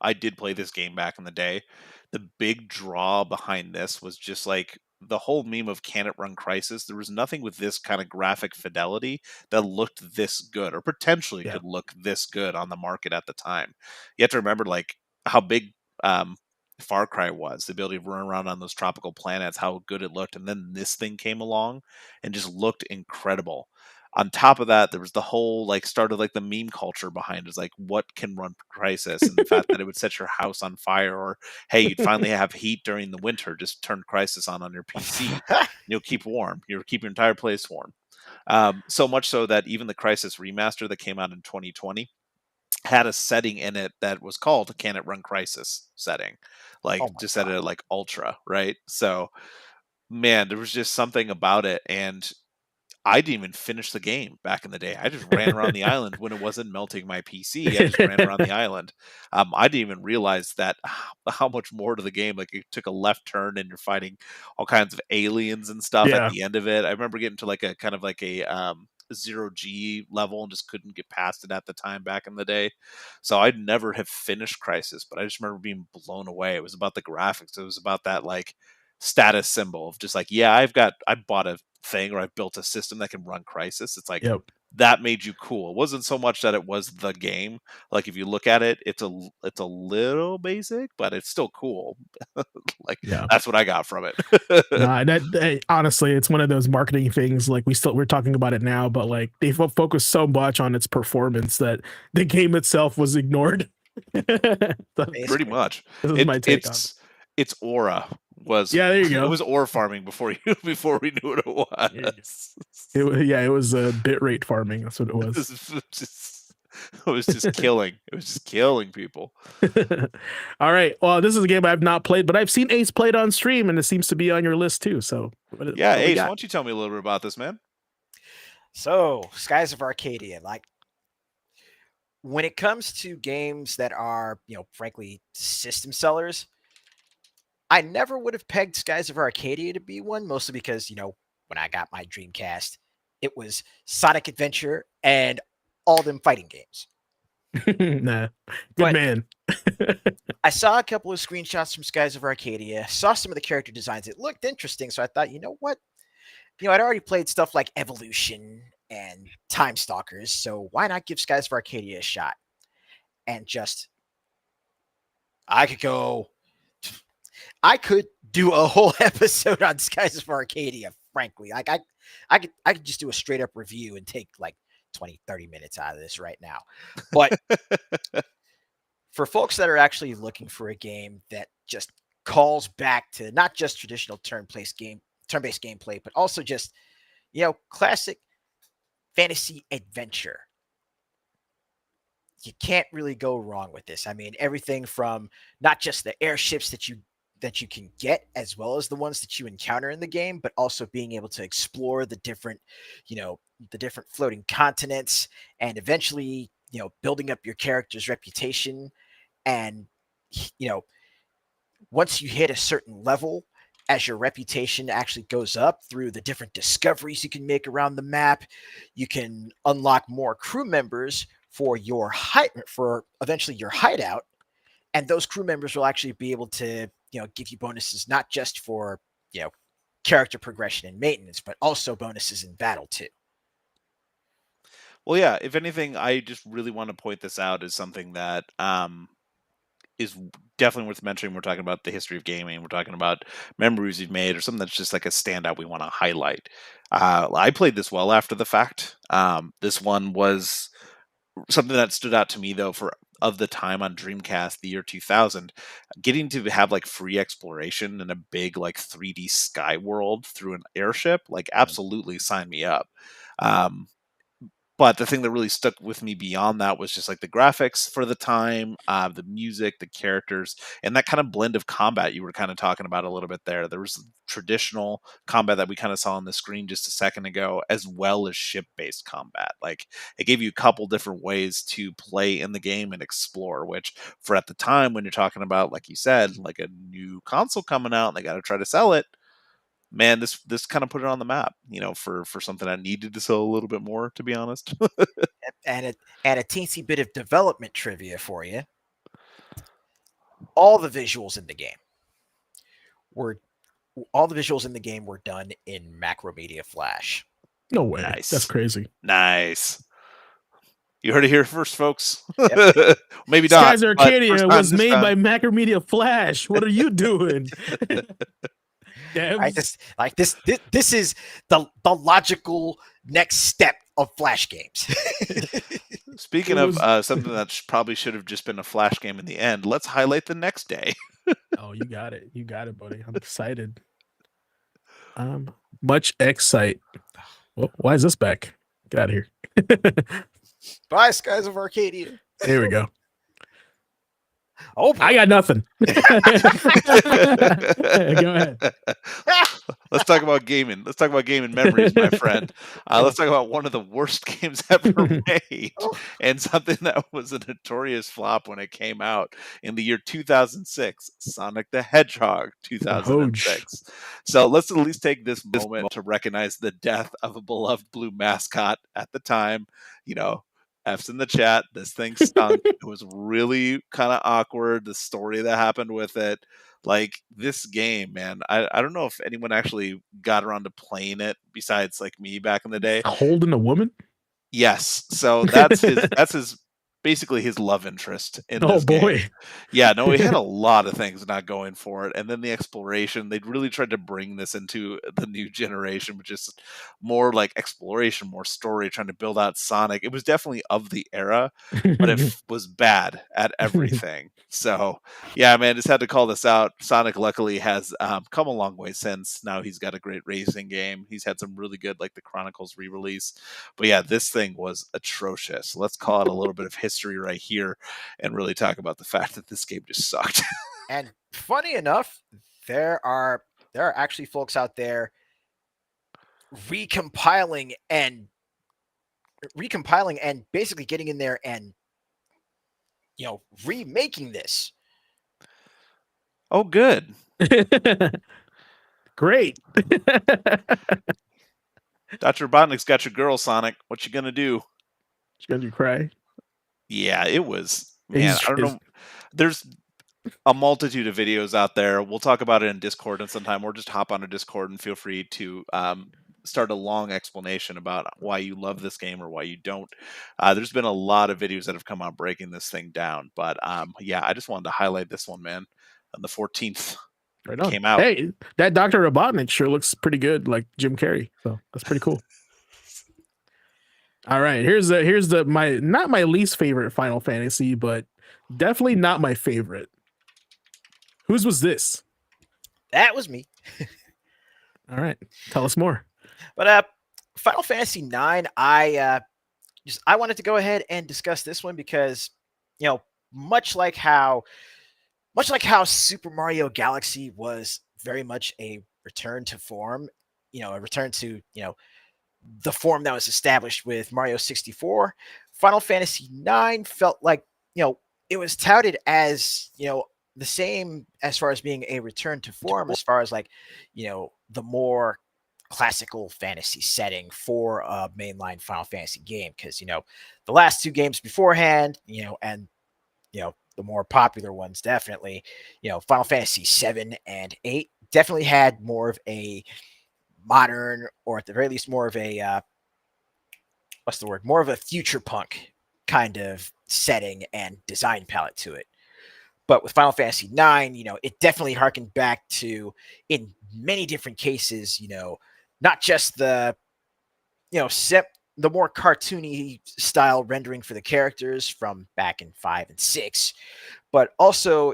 I did play this game back in the day. The big draw behind this was just like the whole meme of can it run Crysis. There was nothing with this kind of graphic fidelity that looked this good or potentially could look this good on the market at the time. You have to remember like how big Far Cry was, the ability to run around on those tropical planets, how good it looked. And then this thing came along and just looked incredible. On top of that, there was the whole like started like the meme culture behind it. It's like what can run Crysis, and the fact that it would set your house on fire, or hey, you'd finally have heat during the winter. Just turn Crysis on your PC, you'll keep warm. You'll keep your entire place warm. So much so that even the Crysis remaster that came out in 2020 had a setting in it that was called "Can it run Crysis?" setting, like just set it at like ultra, right? So, man, there was just something about it, and I didn't even finish the game back in the day. I just ran around the island when it wasn't melting my PC. I just ran around the island. I didn't even realize that how much more to the game. Like it took a left turn and you're fighting all kinds of aliens and stuff at the end of it. I remember getting to like a kind of like a 0G level and just couldn't get past it at the time back in the day. So I'd never have finished Crysis, but I just remember being blown away. It was about the graphics. It was about that like status symbol of just like, yeah, I bought a thing or I've built a system that can run Crysis. It's like that made you cool. It wasn't so much that it was the game. Like if you look at it, it's a little basic, but it's still cool. Like that's what I got from it. That honestly, it's one of those marketing things. Like we're talking about it now, but like they focus so much on its performance that the game itself was ignored. Pretty much. This is my take on it. Its aura was Yeah, there you it go. was aura farming before we knew what it was. It was bitrate farming. That's what it was. It was just killing. It was just killing people. All right. Well, this is a game I've not played, but I've seen Ace played on stream, and it seems to be on your list too. So yeah, Ace, why don't you tell me a little bit about this, man? So, Skies of Arcadia, like when it comes to games that are, frankly, system sellers, I never would have pegged Skies of Arcadia to be one, mostly because, when I got my Dreamcast, it was Sonic Adventure and all them fighting games. Nah, good man. I saw a couple of screenshots from Skies of Arcadia, saw some of the character designs. It looked interesting, so I thought, you know what? I'd already played stuff like Evolution and Time Stalkers, so why not give Skies of Arcadia a shot? And I could do a whole episode on Skies of Arcadia, frankly. Like I could just do a straight up review and take like 20, 30 minutes out of this right now. But for folks that are actually looking for a game that just calls back to not just traditional turn-based gameplay, but also just, classic fantasy adventure, you can't really go wrong with this. I mean, everything from not just the airships that you can get, as well as the ones that you encounter in the game, but also being able to explore the different floating continents, and eventually, building up your character's reputation. And, once you hit a certain level, as your reputation actually goes up through the different discoveries you can make around the map, you can unlock more crew members for eventually your hideout. And those crew members will actually be able to, give you bonuses, not just for, character progression and maintenance, but also bonuses in battle too. Well, yeah, if anything, I just really want to point this out as something that is definitely worth mentioning. We're talking about the history of gaming. We're talking about memories you've made, or something that's just like a standout we want to highlight. I played this well after the fact. This one was something that stood out to me, though, of the time on Dreamcast, the year 2000, getting to have like free exploration in a big like 3D sky world through an airship, like absolutely sign me up. But the thing that really stuck with me beyond that was just like the graphics for the time, the music, the characters, and that kind of blend of combat you were kind of talking about a little bit there. There was traditional combat that we kind of saw on the screen just a second ago, as well as ship-based combat. Like, it gave you a couple different ways to play in the game and explore, which for at the time when you're talking about, like you said, like a new console coming out and they got to try to sell it, man, this kind of put it on the map, for something I needed to sell a little bit more, to be honest. and a teensy bit of development trivia for you. All the visuals in the game were done in Macromedia Flash. No way. Nice. That's crazy. Nice. You heard it here first, folks. Yep. Maybe not. Skies of Arcadia was made by Macromedia Flash. What are you doing? Right, this is the logical next step of Flash games. Speaking of something that probably should have just been a Flash game in the end, let's highlight the next day. Oh, you got it, buddy. I'm excited. Much excite. Well, why is this back? Get out of here. Bye, Skies of Arcadia. Here we go. Oh, I got nothing. Go ahead. Let's talk about gaming. Let's talk about gaming memories, my friend. Let's talk about one of the worst games ever made, and something that was a notorious flop when it came out in the year 2006, Sonic the Hedgehog 2006. So let's at least take this moment to recognize the death of a beloved blue mascot at the time. F's in the chat. This thing stunk. It was really kind of awkward. The story that happened with it, like this game, man. I don't know if anyone actually got around to playing it besides like me back in the day. Holding a woman? Yes. So that's his basically his love interest in Oh this game. boy. Yeah, no, he had a lot of things not going for it. And then the exploration, they'd really tried to bring this into the new generation, which is more like exploration, more story, trying to build out Sonic. It was definitely of the era, but it was bad at everything. So, yeah, man, just had to call this out. Sonic luckily has come a long way since. Now he's got a great racing game. He's had some really good, like the Chronicles re-release. But yeah, this thing was atrocious. Let's call it a little bit of history right here and really talk about the fact that this game just sucked. And funny enough, there are actually folks out there recompiling and basically getting in there and remaking this. Oh, good. Great. Dr. Robotnik's got your girl, Sonic. What you gonna do? Did you cry? Yeah, it was. Man, I don't know. There's a multitude of videos out there. We'll talk about it in Discord and sometime, or just hop on a Discord and feel free to start a long explanation about why you love this game or why you don't. There's been a lot of videos that have come out breaking this thing down, but yeah, I just wanted to highlight this one, man. On the 14th, Right on. came out. Hey, that Dr. Robotnik sure looks pretty good, like Jim Carrey. So that's pretty cool. All right, here's my not my least favorite Final Fantasy, but definitely not my favorite. Whose was this? That was me. All right, tell us more. But Final Fantasy IX, I wanted to go ahead and discuss this one because much like how Super Mario Galaxy was very much a return to form, a return to the form that was established with Mario 64. Final Fantasy IX felt like it was touted as the same as far as being a return to form, as far as like the more classical fantasy setting for a mainline Final Fantasy game, because the last two games beforehand, and the more popular ones, definitely, Final Fantasy 7 and 8 definitely had more of a modern, or at the very least more of a more of a future punk kind of setting and design palette to it. But with Final Fantasy IX, it definitely harkened back to, in many different cases, not just the the more cartoony style rendering for the characters from back in 5 and 6, but also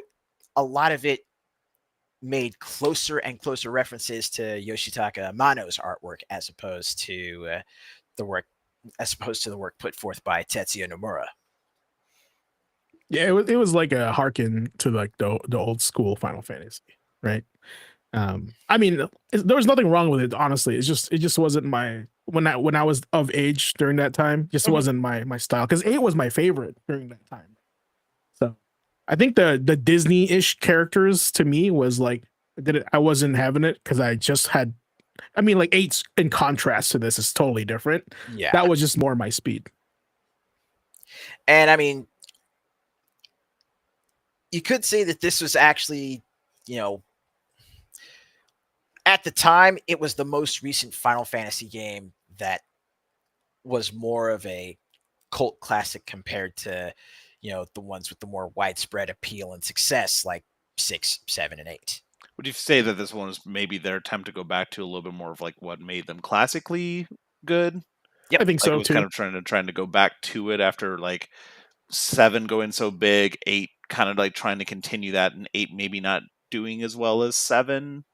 a lot of it made closer and closer references to Yoshitaka Amano's artwork as opposed to the work put forth by Tetsuya Nomura. Yeah, it was like a harken to like the old school Final Fantasy, right? I mean, there was nothing wrong with it, honestly. It just wasn't my when I was of age during that time. Just wasn't my style, because 8 was my favorite during that time. So I think the Disney-ish characters to me was like I wasn't having it, because I just had. I mean, like 8's in contrast to this is totally different. Yeah, that was just more my speed. And I mean, you could say that this was actually, at the time, it was the most recent Final Fantasy game that was more of a cult classic compared to, the ones with the more widespread appeal and success, like 6, 7, and 8. Would you say that this one is maybe their attempt to go back to a little bit more of like what made them classically good? Yeah, I think so it was too. Kind of trying to go back to it after like 7 going so big, 8 kind of like trying to continue that, and 8 maybe not doing as well as 7.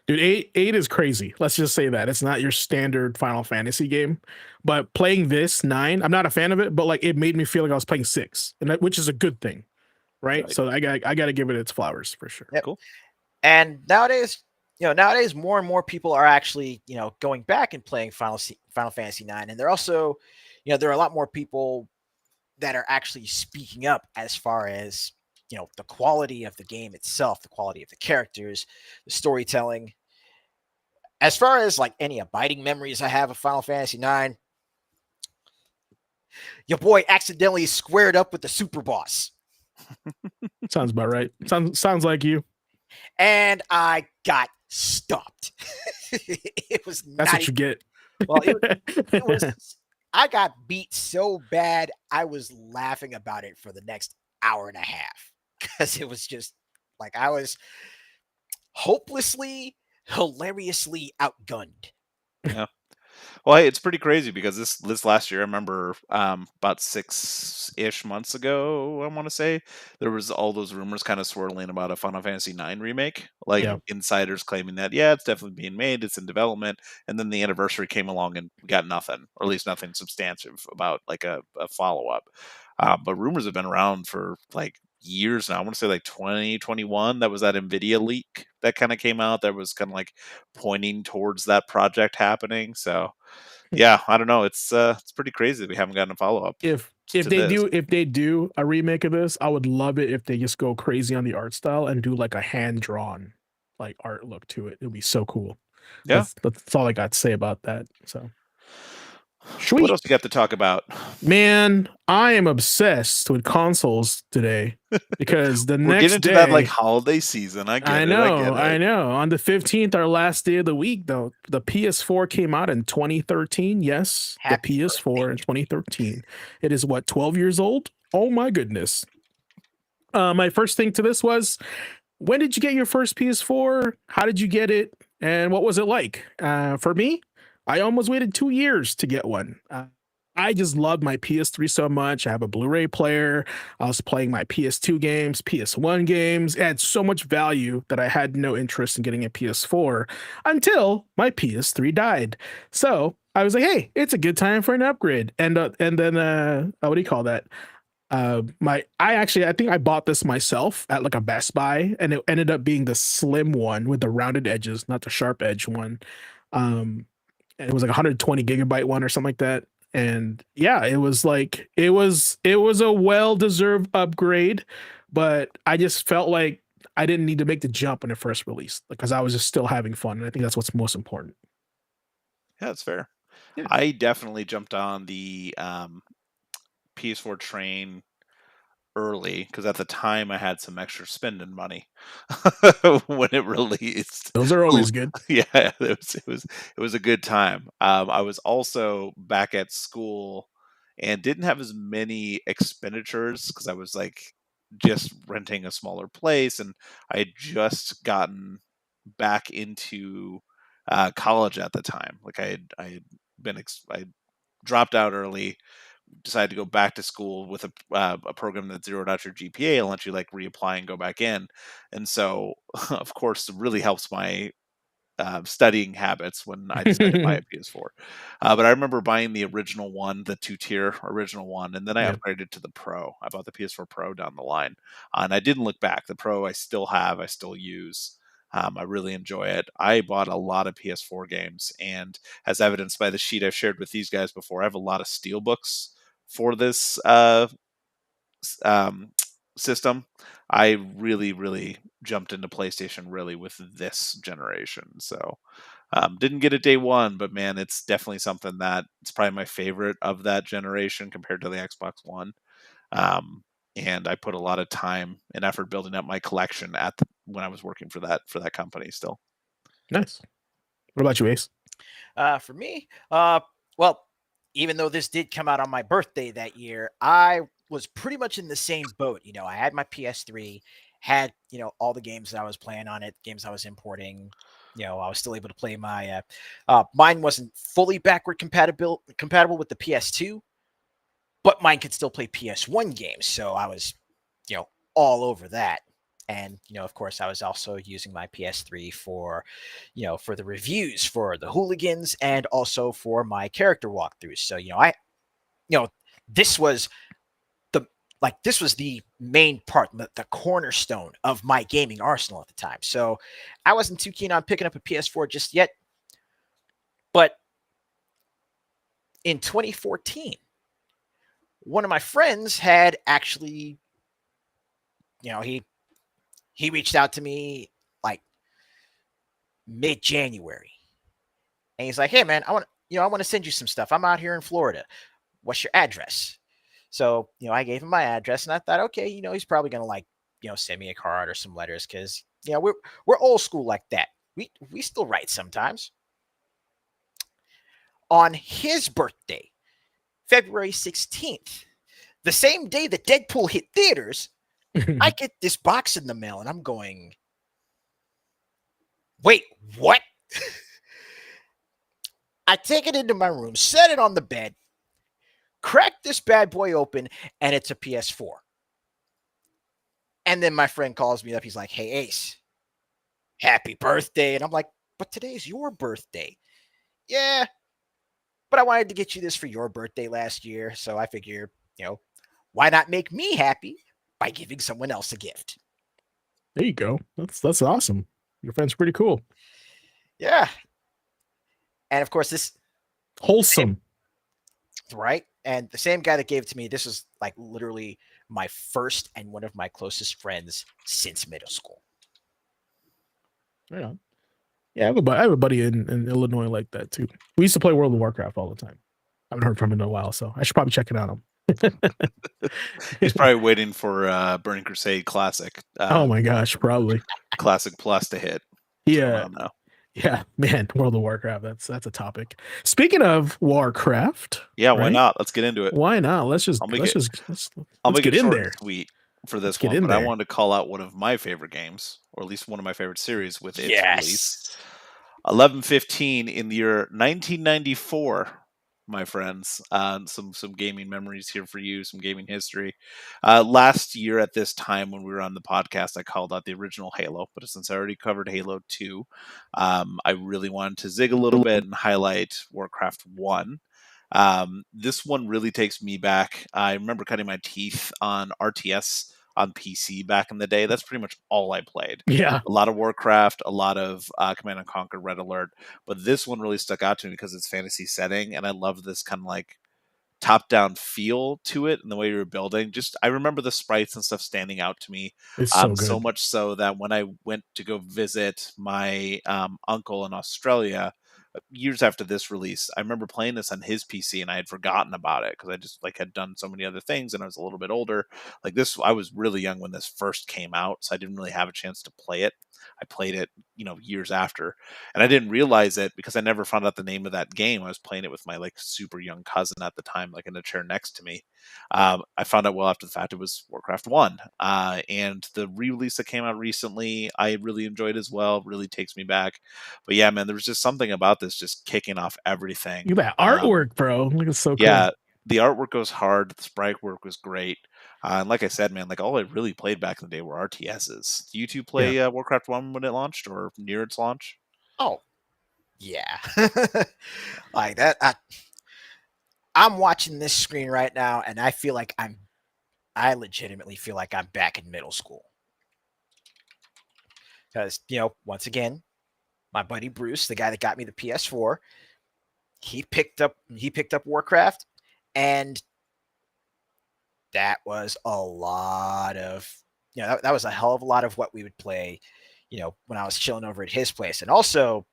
Dude, 8 is crazy. Let's just say that. It's not your standard Final Fantasy game. But playing this 9, I'm not a fan of it, but like it made me feel like I was playing 6, and which is a good thing. Right? So I got to give it its flowers for sure. Yep. Cool. And nowadays, more and more people are actually, going back and playing Final Fantasy 9, and they're also, there are a lot more people that are actually speaking up as far as the quality of the game itself, the quality of the characters, the storytelling. As far as like any abiding memories I have of Final Fantasy 9, your boy accidentally squared up with the super boss. Sounds about right. Sounds like you. And I got stopped. It was That's what you get. Well, it was I got beat so bad, I was laughing about it for the next hour and a half because it was just like I was hopelessly, hilariously outgunned. Yeah. Well, hey, it's pretty crazy because this last year, I remember about 6-ish months ago, I want to say, there was all those rumors kind of swirling about a Final Fantasy IX remake, like Yeah. insiders claiming that yeah, it's definitely being made, it's in development, and then the anniversary came along and we got nothing, or at least nothing substantive about like a follow up. But rumors have been around for like years now. I want to say like 2021. That was that Nvidia leak that kind of came out. That was kind of like pointing towards that project happening. So yeah, I don't know. It's pretty crazy that we haven't gotten a follow up If to they this. do a remake of this, I would love it if they just go crazy on the art style and do like a hand drawn like art look to it. It would be so cool. Yeah. That's all I got to say about that. So What sweet. else you got to talk about? Man, I am obsessed with consoles today because the We're next getting into day that like holiday season. I get I it. know, I I get it. know. On the 15th, our last day of the week, though, the PS4 came out in 2013. Yes, Happy the PS4 in 2013. It is what, 12 years old? Oh my goodness. My first thing to this was, when did you get your first PS4? How did you get it? And what was it like? For me, I almost waited 2 years to get one. I just loved my PS3 so much. I have a Blu-ray player. I was playing my PS2 games, PS1 games. It had so much value that I had no interest in getting a PS4 until my PS3 died. So I was like, "Hey, it's a good time for an upgrade." And then what do you call that? I think I bought this myself at like a Best Buy, and it ended up being the slim one with the rounded edges, not the sharp edge one. And it was like 120 gigabyte one or something like that. And yeah, it was like it was a well-deserved upgrade, but I just felt like I didn't need to make the jump when it first released because I was just still having fun. And I think that's what's most important. Yeah, that's fair. Yeah. I definitely jumped on the PS4 train early because at the time I had some extra spending money when it released. Those are always good. Yeah, it was a good time. I was also back at school and didn't have as many expenditures because I was like just renting a smaller place, and I had just gotten back into college at the time. Like I dropped out early, decided to go back to school with a program that zeroed out your GPA and let you like reapply and go back in. And so, of course, it really helps my studying habits when I decided to buy a PS4. But I remember buying the original one, the 2-tier original one, and then I Yeah. upgraded to the Pro. I bought the PS4 Pro down the line, and I didn't look back. The Pro I still have, I still use. I really enjoy it. I bought a lot of PS4 games, and as evidenced by the sheet I've shared with these guys before, I have a lot of steel books for this um, system. I really, really jumped into PlayStation really with this generation. So didn't get it day one, but man, it's definitely something that it's probably my favorite of that generation compared to the Xbox One. Um, and I put a lot of time and effort building up my collection when I was working for that company. Still, Nice. What about you, Ace? For me, well, even though this did come out on my birthday that year, I was pretty much in the same boat. I had my PS3, had all the games that I was playing on it, games I was importing. I was still able to play my. Mine wasn't fully backward compatible with the PS2, but mine could still play PS1 games, so I was, all over that. And of course, I was also using my PS3 for, for the reviews for the Hooligans and also for my character walkthroughs. So this was this was the main part, the cornerstone of my gaming arsenal at the time. So I wasn't too keen on picking up a PS4 just yet. But in 2014, one of my friends had actually, he reached out to me like mid-January, and he's like, "Hey, man, I want to send you some stuff. I'm out here in Florida. What's your address?" So, I gave him my address, and I thought, okay, he's probably gonna send me a card or some letters because we're old school like that. We still write sometimes. On his birthday, February 16th, the same day that Deadpool hit theaters, I get this box in the mail and I'm going, wait, what? I take it into my room, set it on the bed, crack this bad boy open, and it's a PS4. And then my friend calls me up. He's like, hey, Ace, happy birthday. And I'm like, but today's your birthday. Yeah, but I wanted to get you this for your birthday last year. So I figure, why not make me happy by giving someone else a gift? There you go. That's awesome. Your friend's pretty cool. Yeah. And of course, this Wholesome. right. And the same guy that gave it to me, this is like literally my first and one of my closest friends since middle school. Right on. Yeah, I have a buddy in Illinois like that too. We used to play World of Warcraft all the time. I haven't heard from him in a while, so I should probably check it out. He's probably waiting for Burning Crusade Classic. Oh my gosh, probably. Classic Plus to hit. Yeah. Now. Yeah, man, World of Warcraft. That's a topic. Speaking of Warcraft, Yeah, why right? not? Let's get into it. Why not? Let's I'll make let's make get it in short there. and sweet for this get one, in but I there. wanted to call out one of my favorite games, or at least one of my favorite series with its Yes. release. 11/15 in the year 1994, my friends. Some gaming memories here for you, some gaming history. Last year at this time when we were on the podcast, I called out the original Halo, but since I already covered Halo 2, I really wanted to zig a little bit and highlight Warcraft 1. This one really takes me back. I remember cutting my teeth on RTS on PC back in the day. That's pretty much all I played. Yeah. A lot of Warcraft, a lot of Command and Conquer, Red Alert, but this one really stuck out to me because it's fantasy setting, and I love this kind of like top-down feel to it and the way you were building. Just I remember the sprites and stuff standing out to me. It's so good. So much so that when I went to go visit my uncle in Australia years after this release, I remember playing this on his PC and I had forgotten about it because I just like had done so many other things and I was a little bit older. Like this, I was really young when this first came out, so I didn't really have a chance to play it. I played it, years after, and I didn't realize it because I never found out the name of that game. I was playing it with my like super young cousin at the time, like in the chair next to me. I found out well after the fact it was Warcraft 1, and the re-release that came out recently, I really enjoyed as well. Really takes me back. But yeah, man, there was just something about this just kicking off everything. Look at that artwork, bro. Look, it's so cool. Yeah, the artwork goes hard. The sprite work was great. And like I said, man, like all I really played back in the day were RTSs. Do you two play Warcraft 1 when it launched or near its launch? Oh, yeah. Like that. I'm watching this screen right now and I feel like I legitimately feel like I'm back in middle school. Because, once again, my buddy Bruce, the guy that got me the PS4, he picked up Warcraft, and that was a lot of, that was a hell of a lot of what we would play, when I was chilling over at his place. And also,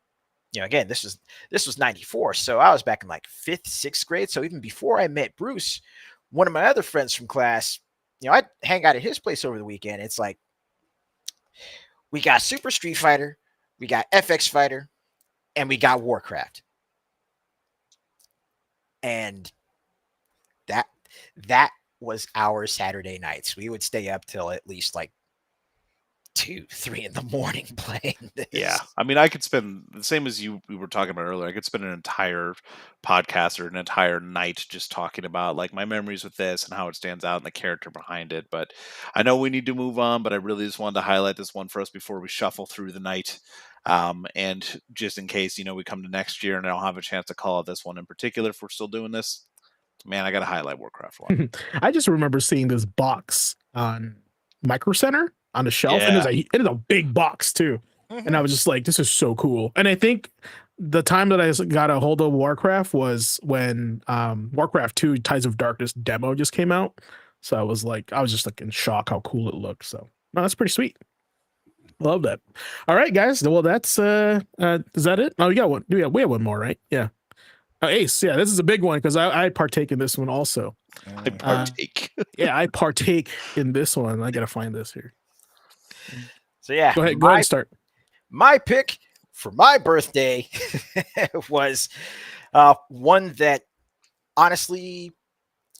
again, this was 94. So I was back in like 5th, 6th grade. So even before I met Bruce, one of my other friends from class, I'd hang out at his place over the weekend. It's like, we got Super Street Fighter, we got FX Fighter, and we got Warcraft. And that was our Saturday nights. We would stay up till at least like 2, 3 in the morning playing this. Yeah. I mean, I could spend the same as we were talking about earlier. I could spend an entire podcast or an entire night just talking about like my memories with this and how it stands out and the character behind it. But I know we need to move on, but I really just wanted to highlight this one for us before we shuffle through the night. And just in case, we come to next year and I don't have a chance to call out this one in particular if we're still doing this, man, I got to highlight Warcraft 1. I just remember seeing this box on Micro Center on the shelf, and it is a big box too. And I was just like, this is so cool. And I think the time that I got a hold of Warcraft was when Warcraft 2 Tides of Darkness demo just came out. So I was just like in shock how cool it looked. So no, that's pretty sweet. Love that. All right, guys. Well, that's is that it? Oh, we got one. We have one more, right? Yeah. Ace. Yeah, this is a big one because I partake in this one also. I partake. Yeah, I partake in this one. I gotta find this here. So yeah, Go ahead and start. My pick for my birthday was one that honestly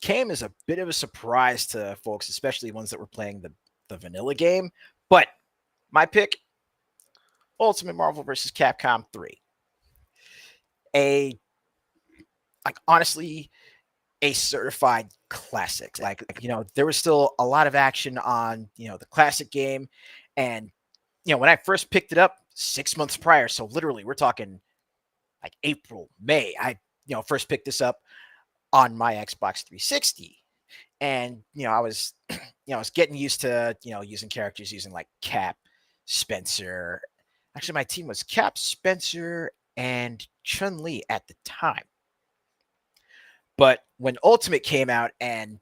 came as a bit of a surprise to folks, especially ones that were playing the vanilla game. But my pick, Ultimate Marvel vs. Capcom 3. Honestly, a certified classic. There was still a lot of action on, the classic game. And, when I first picked it up 6 months prior, so literally we're talking like April, May, I, first picked this up on my Xbox 360. And, I was, I was getting used to, using characters using like Cap, Spencer. Actually, my team was Cap, Spencer, and Chun-Li at the time. But when Ultimate came out and,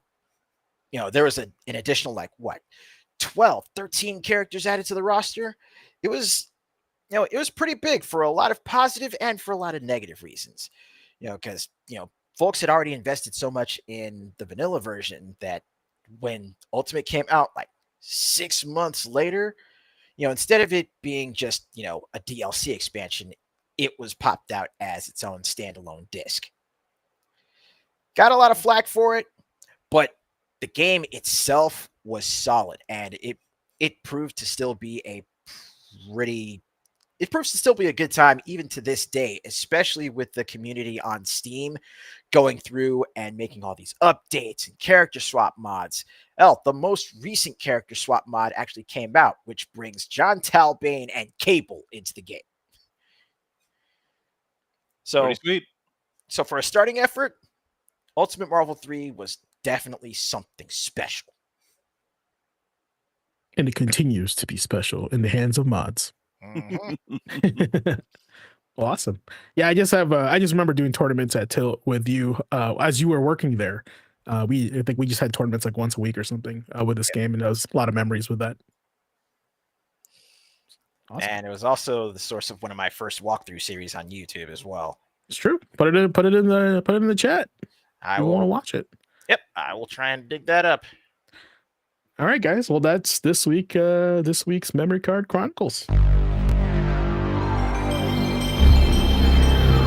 there was an additional 12, 13 characters added to the roster, it was, it was pretty big for a lot of positive and for a lot of negative reasons. Because, folks had already invested so much in the vanilla version that when Ultimate came out 6 months later, instead of it being just, a DLC expansion, it was popped out as its own standalone disc. Got a lot of flack for it, but the game itself was solid, and it proved to still be a good time even to this day, especially with the community on Steam going through and making all these updates and character swap mods. The most recent character swap mod actually came out, which brings John Talbane and Cable into the game. Pretty sweet. So for a starting effort, Ultimate Marvel 3 was definitely something special. And it continues to be special in the hands of mods. Mm-hmm. Awesome. Yeah, I just remember doing tournaments at Tilt with you as you were working there. I think we just had tournaments like once a week or something with this game, and there was a lot of memories with that. Awesome. And it was also the source of one of my first walkthrough series on YouTube as well. It's true. Put it in the chat. I want to watch it. Yep, I will try and dig that up. All right, guys. Well, that's this week's Memory Card Chronicles.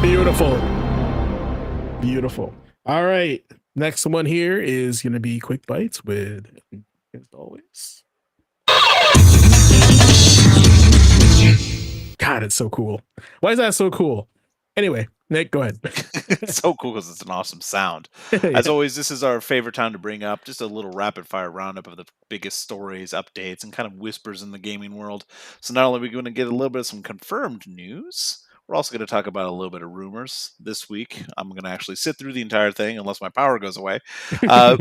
Beautiful. All right. Next one here is going to be Quick Bites with, as always. God, it's so cool. Why is that so cool? Anyway, Nick, go ahead. It's so cool because it's an awesome sound. As always, this is our favorite time to bring up just a little rapid fire roundup of the biggest stories, updates, and kind of whispers in the gaming world. So not only are we going to get a little bit of some confirmed news, we're also going to talk about a little bit of rumors this week. I'm going to actually sit through the entire thing unless my power goes away.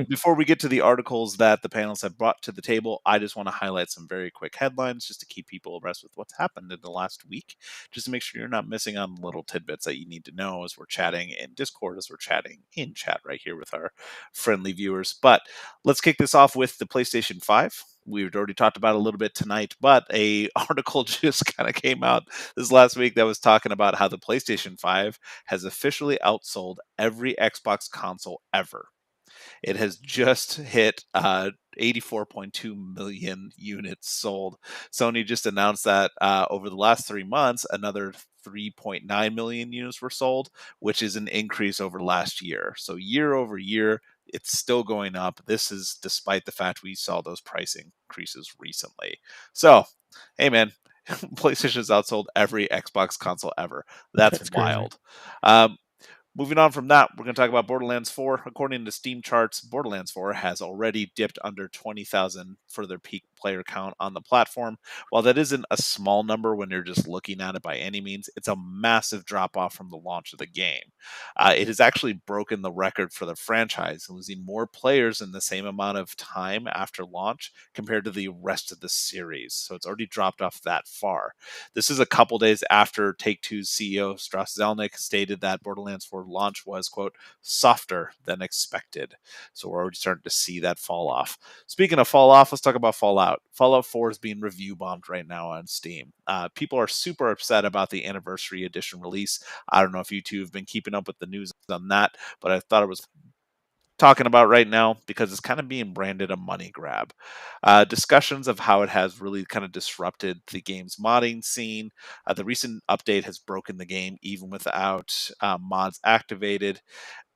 Before we get to the articles that the panelists have brought to the table, I just want to highlight some very quick headlines just to keep people abreast with what's happened in the last week, just to make sure you're not missing on little tidbits that you need to know as we're chatting in Discord, as we're chatting in chat right here with our friendly viewers. But let's kick this off with the PlayStation 5. We've already talked about it a little bit tonight, but a article just kind of came out this last week that was talking about how the PlayStation 5 has officially outsold every Xbox console ever. It has just hit 84.2 million units sold. Sony just announced that over the last 3 months, another 3.9 million units were sold, which is an increase over last year. So year over year, it's still going up. This is despite the fact we saw those price increases recently. So, hey man, PlayStation has outsold every Xbox console ever. That's wild. Moving on from that, we're going to talk about Borderlands 4. According to Steam charts, Borderlands 4 has already dipped under 20,000 for their peak player count on the platform. While that isn't a small number when you're just looking at it by any means, it's a massive drop-off from the launch of the game. It has actually broken the record for the franchise, losing more players in the same amount of time after launch compared to the rest of the series. So it's already dropped off that far. This is a couple days after Take-Two's CEO Strauss Zelnick stated that Borderlands 4 launch was, quote, softer than expected. So we're already starting to see that fall off. Speaking of fall off, let's talk about Fallout. Fallout 4 is being review bombed right now on Steam. People are super upset about the anniversary edition release. I don't know if you two have been keeping up with the news on that, but I thought it was talking about right now because it's kind of being branded a money grab. Discussions of how it has really kind of disrupted the game's modding scene. The recent update has broken the game even without mods activated.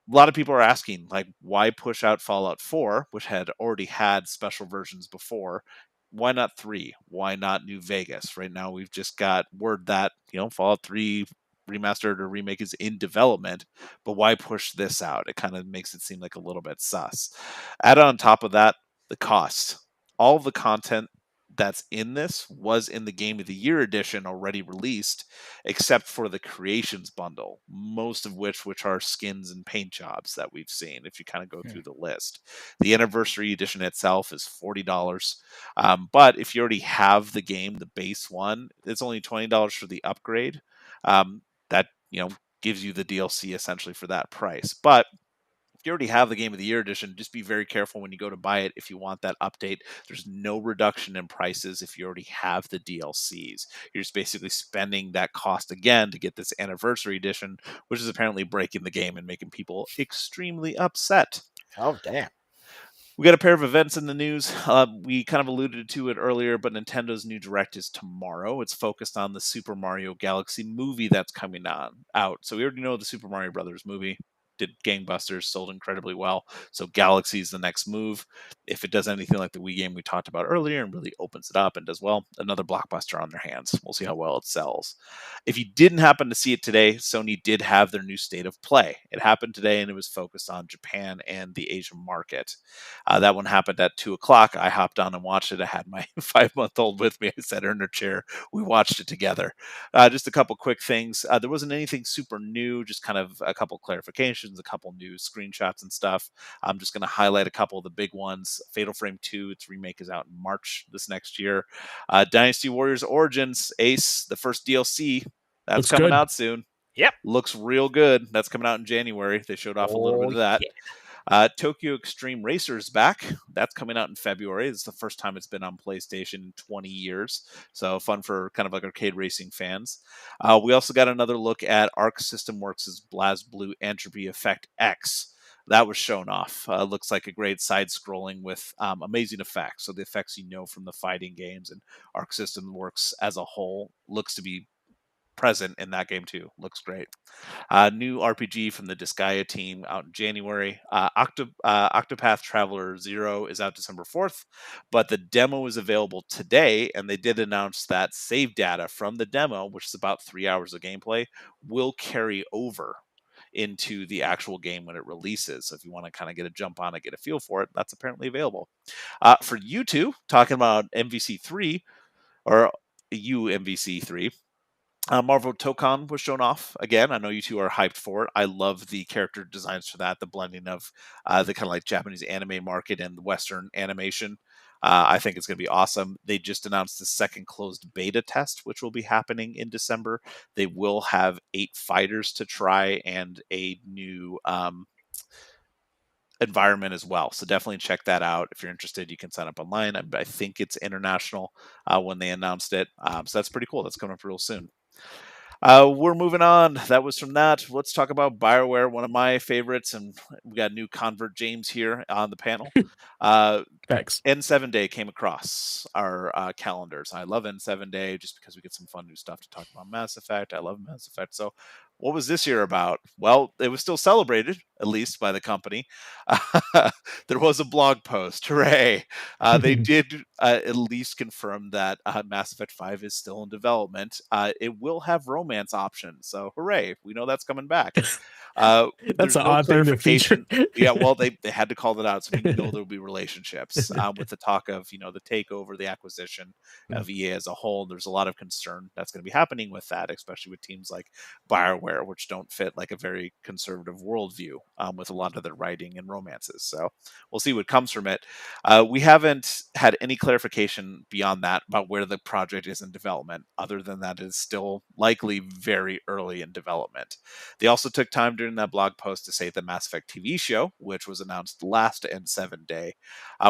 lot of people are asking, like, why push out Fallout 4, which had already had special versions before? Why not 3? Why not New Vegas? Right now, we've just got word that, Fallout 3 remastered or remake is in development, but why push this out? It kind of makes it seem like a little bit sus. Add on top of that, the cost. All the content that's in this was in the Game of the Year edition already released, except for the creations bundle, most of which are skins and paint jobs that we've seen if you kind of go through the list. The anniversary edition itself is $40. But if you already have the game, the base one, it's only $20 for the upgrade. That gives you the DLC essentially for that price. But if you already have the Game of the Year edition, just be very careful when you go to buy it if you want that update. There's no reduction in prices if you already have the DLCs. You're just basically spending that cost again to get this anniversary edition, which is apparently breaking the game and making people extremely upset. Oh, damn. We got a pair of events in the news. We kind of alluded to it earlier, but Nintendo's new Direct is tomorrow. It's focused on the Super Mario Galaxy movie that's coming out. So we already know the Super Mario Brothers movie did gangbusters, sold incredibly well. So Galaxy is the next move. If it does anything like the Wii game we talked about earlier and really opens it up and does well, another blockbuster on their hands. We'll see how well it sells. If you didn't happen to see it today, Sony did have their new State of Play. It happened today, and it was focused on Japan and the Asian market. That one happened at 2:00. I hopped on and watched it. I had my 5-month-old with me. I sat her in her chair. We watched it together. Just a couple quick things. There wasn't anything super new, just kind of a couple clarifications, a couple new screenshots and stuff. I'm just going to highlight a couple of the big ones. Fatal Frame 2, its remake is out in March this next year. Dynasty Warriors Origins, Ace, the first DLC, that's Looks coming good. out soon. Yep. Looks real good. That's coming out in January. They showed off a little bit of that. Yeah. Tokyo Extreme Racer is back. That's coming out in February. It's the first time it's been on PlayStation in 20 years. So fun for kind of like arcade racing fans. We also got another look at Arc System Works' BlazBlue Entropy Effect X. That was shown off. Looks like a great side-scrolling with amazing effects. So the effects from the fighting games, and Arc System Works as a whole looks to be present in that game too. Looks great. New RPG from the Disgaea team out in January. Octopath Traveler 0 is out December 4th, but the demo is available today, and they did announce that save data from the demo, which is about 3 hours of gameplay, will carry over into the actual game when it releases. So if you want to kind of get a jump on it, get a feel for it, that's apparently available. For you two, talking about MVC3, or MVC3, Marvel Tokon was shown off again. I know you two are hyped for it. I love the character designs for that, the blending of the kind of like Japanese anime market and the Western animation. I think it's going to be awesome. They just announced the second closed beta test, which will be happening in December. They will have 8 fighters to try and a new environment as well. So definitely check that out. If you're interested, you can sign up online. I think it's international when they announced it. So that's pretty cool. That's coming up real soon. We're moving on. That was from that. Let's talk about BioWare, one of my favorites, and we got new convert James here on the panel. Thanks. N7 Day came across our calendars. I love N7 Day just because we get some fun new stuff to talk about. Mass Effect. I love Mass Effect. So what was this year about? Well, it was still celebrated, at least by the company. There was a blog post. Hooray. They did at least confirm that Mass Effect 5 is still in development. It will have romance options. So hooray. We know that's coming back. That's an odd thing to feature. Yeah, well, they had to call that out, so we know there will be relationships with the talk of the takeover, the acquisition of EA as a whole. There's a lot of concern that's going to be happening with that, especially with teams like BioWare, which don't fit like a very conservative worldview with a lot of their writing and romances. So we'll see what comes from it. We haven't had any clarification beyond that about where the project is in development, other than that it's still likely very early in development. They also took time during that blog post to say the Mass Effect TV show, which was announced last N7 Day,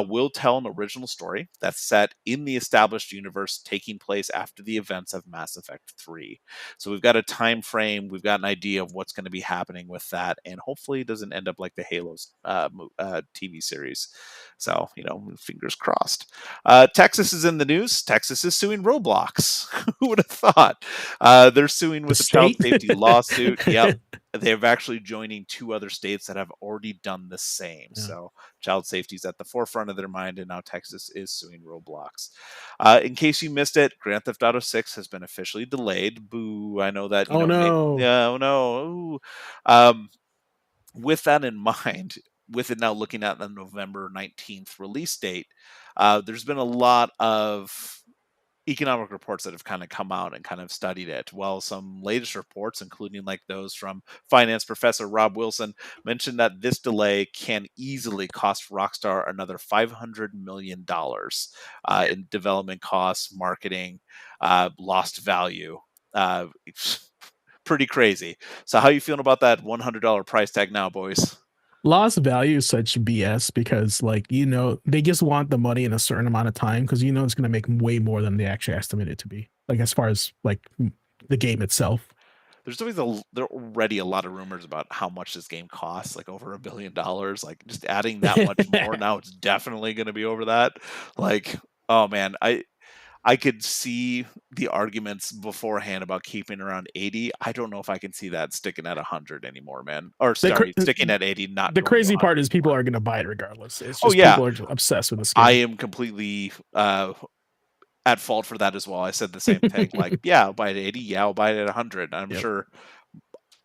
will tell an original story that's set in the established universe, taking place after the events of Mass Effect 3. So we've got a time frame, we've got an idea of what's going to be happening with that, and hopefully it doesn't end up like the Halo's TV series. So, fingers crossed. Texas is in the news. Texas is suing Roblox. Who would have thought? They're suing with a child safety lawsuit. Yep. they're actually joining 2 other states that have already done the same. Yeah. So child safety is at the forefront of their mind, and now Texas is suing Roblox. In case you missed it, Grand Theft Auto 6 has been officially delayed. Boo! I know that. Oh, no. Yeah. Oh no. Ooh. Um, with that in mind, with it now looking at the November 19th release date, there's been a lot of economic reports that have kind of come out and kind of studied it. Well, some latest reports, including like those from finance professor Rob Wilson, mentioned that this delay can easily cost Rockstar another $500 million in development costs, marketing, lost value. It's pretty crazy. So how you feeling about that $100 price tag now, boys? Lost value is such BS because, like, they just want the money in a certain amount of time because it's going to make way more than they actually estimate it to be. Like, as far as like the game itself. There are already a lot of rumors about how much this game costs, like over $1 billion. Like, just adding that much more now, it's definitely going to be over that. Like, oh man, I could see the arguments beforehand about keeping around 80. I don't know if I can see that sticking at 100 anymore, man. Or sticking at 80. Not the going crazy part is anymore. people are going to buy it regardless. It's Oh just yeah, people are just obsessed with this game. I am completely at fault for that as well. I said the same thing. Like, yeah, I'll buy it at 80. Yeah, I'll buy it at 100. I'm Yep. sure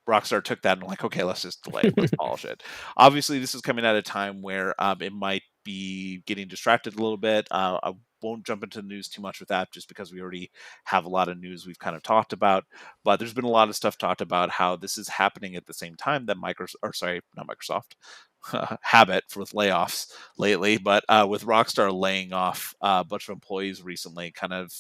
Rockstar took that and like, okay, let's just delay it. Let's polish it. Obviously, this is coming at a time where it might be getting distracted a little bit. I won't jump into the news too much with that just because we already have a lot of news we've kind of talked about. But there's been a lot of stuff talked about how this is happening at the same time that Habit with layoffs lately, but with Rockstar laying off a bunch of employees recently, kind of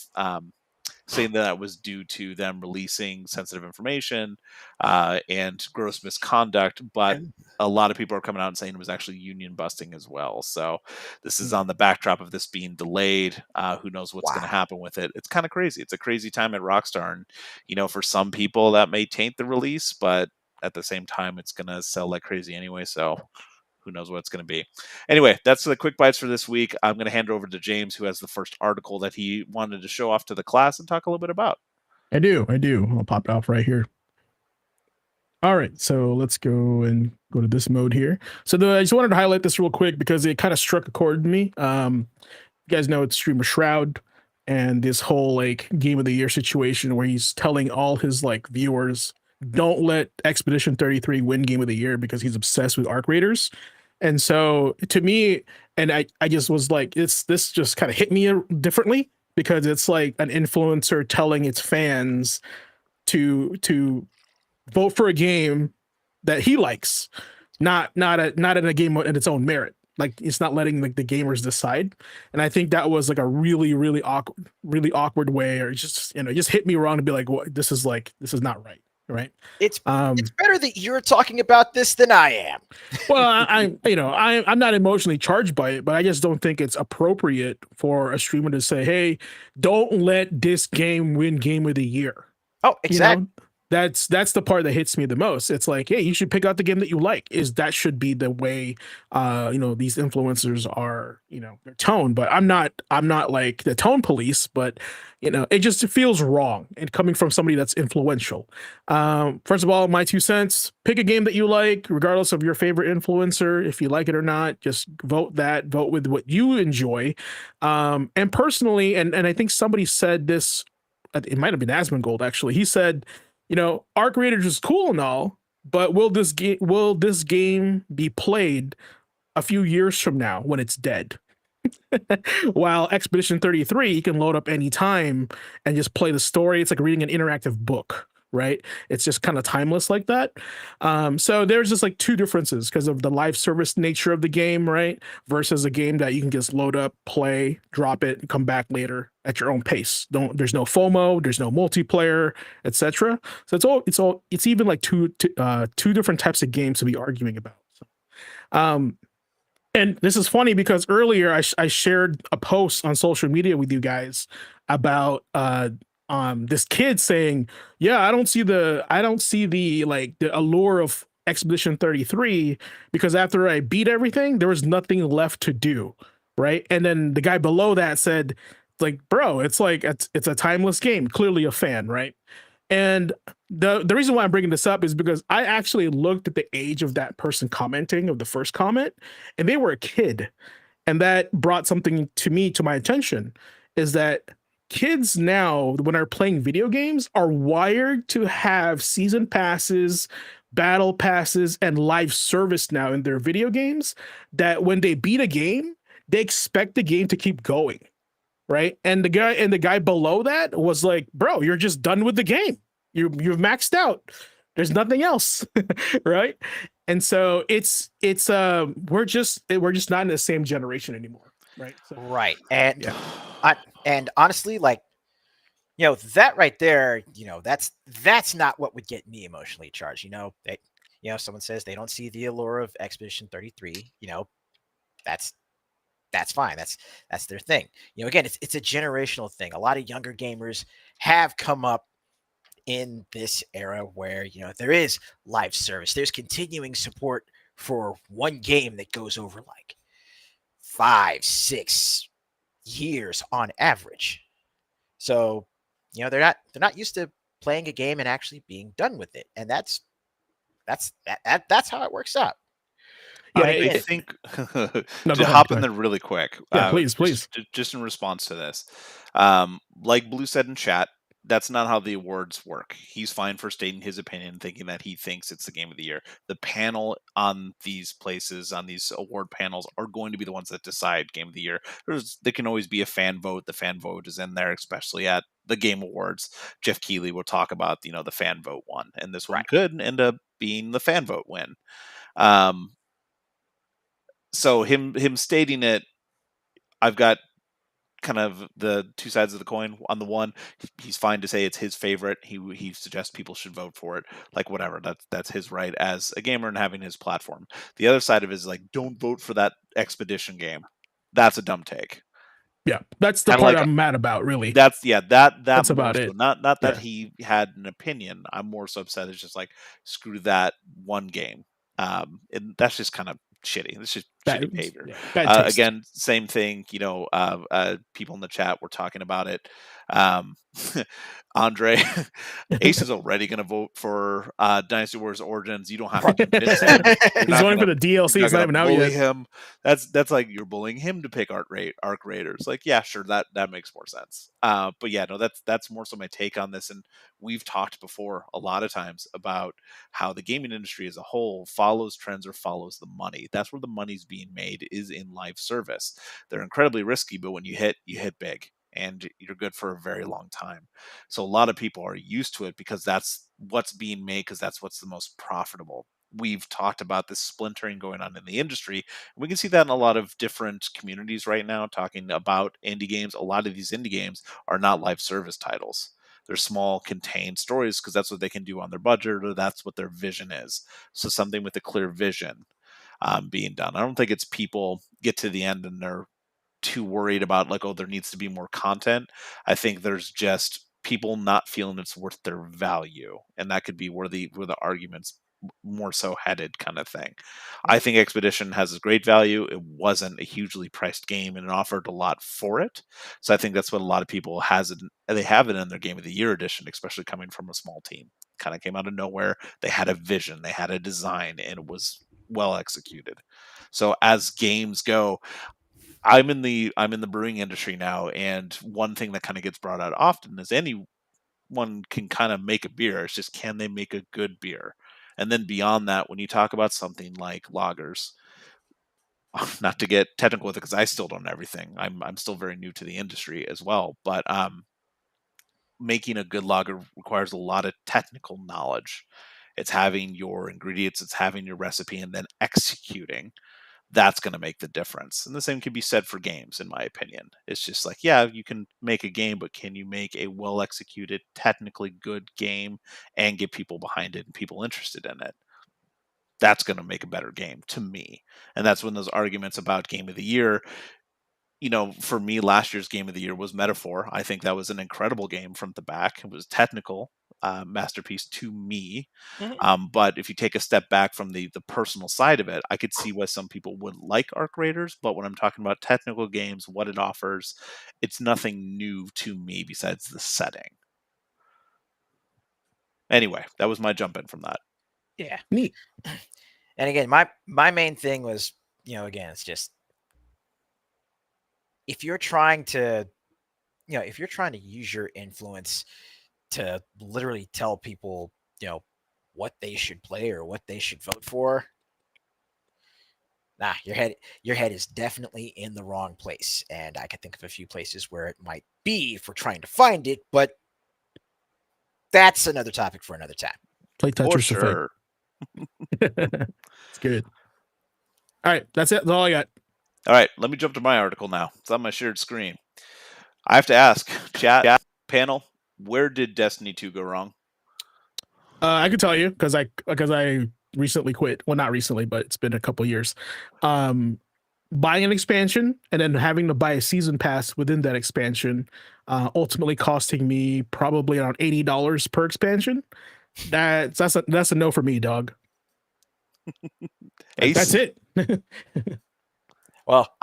saying that was due to them releasing sensitive information and gross misconduct, but a lot of people are coming out and saying it was actually union busting as well. So this is on the backdrop of this being delayed. Who knows what's going to happen with it? It's kind of crazy. It's a crazy time at Rockstar, and for some people that may taint the release, but at the same time, it's going to sell like crazy anyway. So who knows what it's going to be. Anyway, that's the quick bites for this week. I'm going to hand it over to James, who has the first article that he wanted to show off to the class and talk a little bit about. I do. I'll pop it off right here. All right, so let's go to this mode here. So I just wanted to highlight this real quick because it kind of struck a chord in me. You guys know it's Streamer Shroud and this whole like Game of the Year situation where he's telling all his like viewers, don't let Expedition 33 win Game of the Year because he's obsessed with Arc Raiders. And so to me, and I just was like, this just kind of hit me differently because it's like an influencer telling its fans to vote for a game that he likes, not in a game in its own merit. Like, it's not letting like the gamers decide. And I think that was like a really awkward way, or just just hit me wrong to be like, well, this is not right. Right. It's better that you're talking about this than I am. Well, I'm not emotionally charged by it, but I just don't think it's appropriate for a streamer to say, hey, don't let this game win Game of the Year. Oh, exactly. That's the part that hits me the most. It's like, hey, you should pick out the game that you like. That should be the way these influencers are, their tone. But I'm not like the tone police, but it just feels wrong. And coming from somebody that's influential. First of all, my 2 cents, pick a game that you like, regardless of your favorite influencer. If you like it or not, just vote with what you enjoy. And personally, and I think somebody said this, it might have been Asmongold actually. He said, Arc Raiders is cool and all, but will this game be played a few years from now when it's dead? While Expedition 33, you can load up anytime and just play the story. It's like reading an interactive book, right? It's just kind of timeless like that. So there's just like 2 differences because of the live service nature of the game, right? Versus a game that you can just load up, play, drop it, and come back later at your own pace. There's no FOMO, there's no multiplayer, etc. So it's even like two different types of games to be arguing about. So, and this is funny because earlier I shared a post on social media with you guys about this kid saying, yeah, I don't see the like the allure of Expedition 33 because after I beat everything, there was nothing left to do, right? And then the guy below that said, like, bro, it's like it's a timeless game. Clearly a fan, right? And the reason why I'm bringing this up is because I actually looked at the age of that person commenting of the first comment, and they were a kid. And that brought something to my attention, is that kids now, when they're playing video games, are wired to have season passes, battle passes, and live service now in their video games, that when they beat a game, they expect the game to keep going. Right. And the guy below that was like, bro, you're just done with the game. You've maxed out. There's nothing else. Right. And so we're just not in the same generation anymore. Right. So, Right. And yeah. and honestly, like, that right there, that's not what would get me emotionally charged. Someone says they don't see the allure of Expedition 33. That's that's fine. That's their thing. Again, it's a generational thing. A lot of younger gamers have come up in this era where there is live service. There's continuing support for one game that goes over like 5-6 years on average. So, they're not used to playing a game and actually being done with it. And that's how it works out. Yeah, But I again, think No, to go ahead, hop go in ahead. there really quick. Yeah, please. Just in response to this, like Blue said in chat, that's not how the awards work. He's fine for stating his opinion, thinking that he thinks it's the game of the year. The panel on these places, on these award panels, are going to be the ones that decide game of the year. There can always be a fan vote. The fan vote is in there, especially at the Game Awards. Jeff Keighley will talk about the fan vote one, and this one right. could end up being the fan vote win. So him stating it, I've got kind of the two sides of the coin. On the one, he's fine to say it's his favorite. He suggests people should vote for it. Like, whatever, that's his right as a gamer and having his platform. The other side of it is like, don't vote for that Expedition game. That's a dumb take. Yeah, that's the Kinda part like I'm mad about, really. That's That's more about so. it. Not that Yeah. he had an opinion. I'm more so upset. It's just like, screw that one game. And that's just kind of shitty. It's just shitty behavior. Yeah, bad taste. Again, same thing. People in the chat were talking about it. Andre, Ace is already going to vote for Dynasty Wars Origins. You don't have to convince him. He's voting for the DLC. It's not even out bully yet. him. That's like you're bullying him to pick Arc Raiders. Like, yeah, sure, that makes more sense. But yeah, no, that's more so my take on this. And we've talked before a lot of times about how the gaming industry as a whole follows trends or follows the money. That's where the money's being made, is in live service. They're incredibly risky, but when you hit big and you're good for a very long time. So a lot of people are used to it because that's what's being made, because that's what's the most profitable. We've talked about this splintering going on in the industry. We can see that in a lot of different communities right now, talking about indie games. A lot of these indie games are not live service titles. They're small, contained stories because that's what they can do on their budget, or that's what their vision is. So something with a clear vision being done. I don't think it's people get to the end and they're too worried about like, oh, there needs to be more content. I think there's just people not feeling it's worth their value, and that could be where the arguments more so headed, kind of thing. I think Expedition has a great value. It wasn't a hugely priced game, and it offered a lot for it. So I think that's what a lot of people they have it in their Game of the Year edition, especially coming from a small team. Kind of came out of nowhere. They had a vision, they had a design, and it was well executed. So as games go, I'm in the brewing industry now, and one thing that kind of gets brought out often is anyone can kind of make a beer. It's just, can they make a good beer? And then beyond that, when you talk about something like lagers, not to get technical with it because I still don't know everything. I'm still very new to the industry as well, but making a good lager requires a lot of technical knowledge. It's having your ingredients, it's having your recipe, and then executing. That's going to make the difference. And the same can be said for games, in my opinion. It's just like, yeah, you can make a game, but can you make a well executed, technically good game and get people behind it and people interested in it? That's going to make a better game to me. And that's when those arguments about game of the year, for me, last year's game of the year was Metaphor. I think that was an incredible game from the back. It was technical. Masterpiece to me. But if you take a step back from the personal side of it, I could see why some people would like Arc Raiders. But when I'm talking about technical games, what it offers, it's nothing new to me besides the setting. Anyway, that was my jump in from that. Yeah. Neat. And again, my main thing was, again, it's just if you're trying to, if you're trying to use your influence to literally tell people, what they should play or what they should vote for, nah, your head is definitely in the wrong place. And I can think of a few places where it might be if we're trying to find it, but that's another topic for another time. Play For Tetris sure. It's good. All right, that's it. That's all I got. All right, let me jump to my article now. It's on my shared screen. I have to ask, chat panel, where did Destiny 2 go wrong? I could tell you because I recently quit. Well, not recently, but it's been a couple years. Buying an expansion and then having to buy a season pass within that expansion, ultimately costing me probably around $80 per expansion. That's a no for me, dog. Ace? That's it. Well,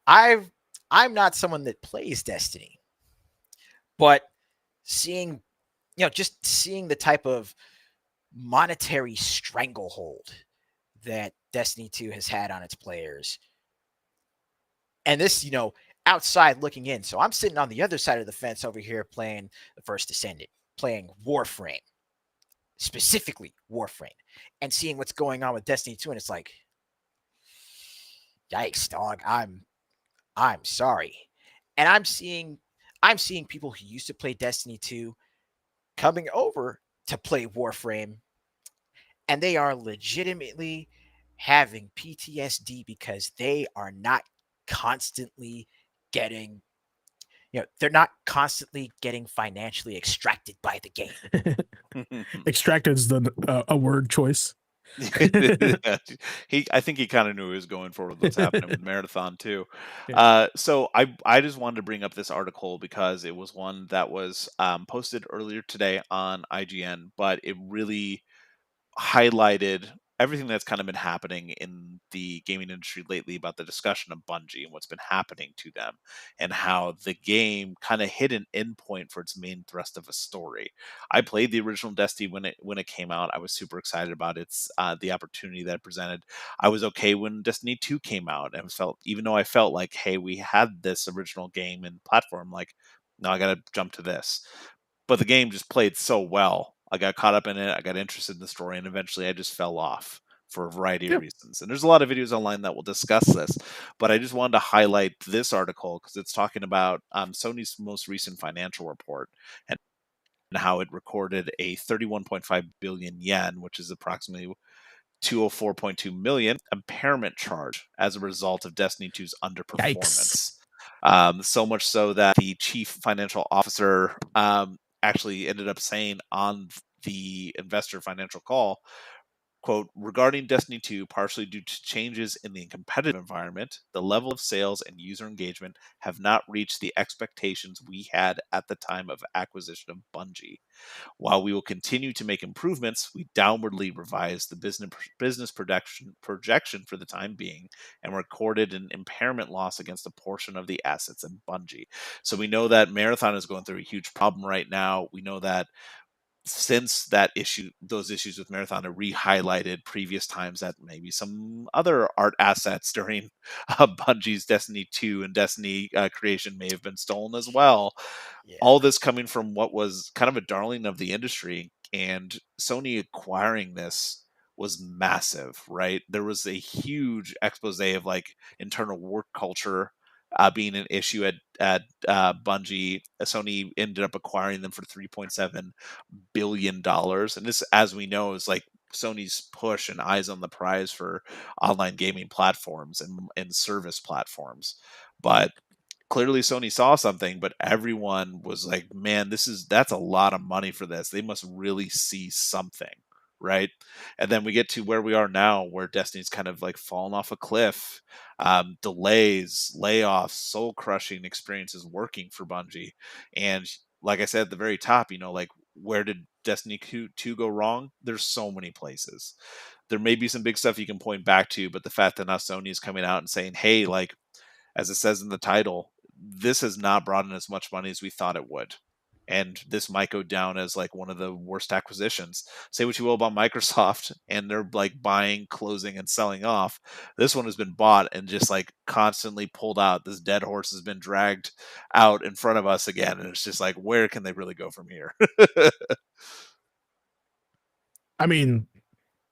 I'm not someone that plays Destiny, but seeing, just seeing the type of monetary stranglehold that Destiny 2 has had on its players, and this, outside looking in. So I'm sitting on the other side of the fence over here playing the First Descendant, playing Warframe, specifically Warframe, and seeing what's going on with Destiny 2, and it's like, yikes, dog. I'm sorry. And I'm seeing people who used to play Destiny 2 coming over to play Warframe, and they are legitimately having PTSD because they are not constantly getting, they're not constantly getting financially extracted by the game. Extracted is a word choice. I think he kind of knew he was going for what's happening with Marathon too. Yeah. So I just wanted to bring up this article because it was one that was posted earlier today on IGN, but it really highlighted everything that's kind of been happening in the gaming industry lately about the discussion of Bungie and what's been happening to them, and how the game kind of hit an endpoint for its main thrust of a story. I played the original Destiny when it came out. I was super excited about its the opportunity that it presented. I was okay when Destiny 2 came out, and even though I felt like, hey, we had this original game and platform, like, now I got to jump to this. But the game just played so well. I got caught up in it. I got interested in the story, and eventually I just fell off for a variety of reasons. And there's a lot of videos online that will discuss this, but I just wanted to highlight this article because it's talking about Sony's most recent financial report and how it recorded a 31.5 billion yen, which is approximately 204.2 million impairment charge as a result of Destiny 2's underperformance. So much so that the chief financial officer actually ended up saying on the investor financial call, quote, regarding Destiny 2, partially due to changes in the competitive environment, the level of sales and user engagement have not reached the expectations we had at the time of acquisition of Bungie. While we will continue to make improvements, we downwardly revised the business projection for the time being and recorded an impairment loss against a portion of the assets in Bungie. So we know that Marathon is going through a huge problem right now. We know that since those issues with Marathon are re-highlighted previous times that maybe some other art assets during Bungie's Destiny 2 and Destiny creation may have been stolen as well. Yeah. All this coming from what was kind of a darling of the industry, and Sony acquiring this was massive, right? There was a huge expose of like internal work culture being an issue at Bungie. Sony ended up acquiring them for $3.7 billion, and this, as we know, is like Sony's push and eyes on the prize for online gaming platforms and service platforms. But clearly Sony saw something, but everyone was like, man, that's a lot of money for this. They must really see something, right? And then we get to where we are now, where Destiny's kind of like fallen off a cliff. Delays, layoffs, soul crushing experiences working for Bungie. And like I said at the very top, like, where did Destiny 2 go wrong? There's so many places. There may be some big stuff you can point back to, but the fact that now Sony is coming out and saying, hey, as it says in the title, this has not brought in as much money as we thought it would. and this might go down as like one of the worst acquisitions. Say what you will about Microsoft and they're like buying, closing, and selling off. This one has been bought and just like constantly pulled out. This dead horse has been dragged out in front of us again, and it's just like, where can they really go from here? I mean,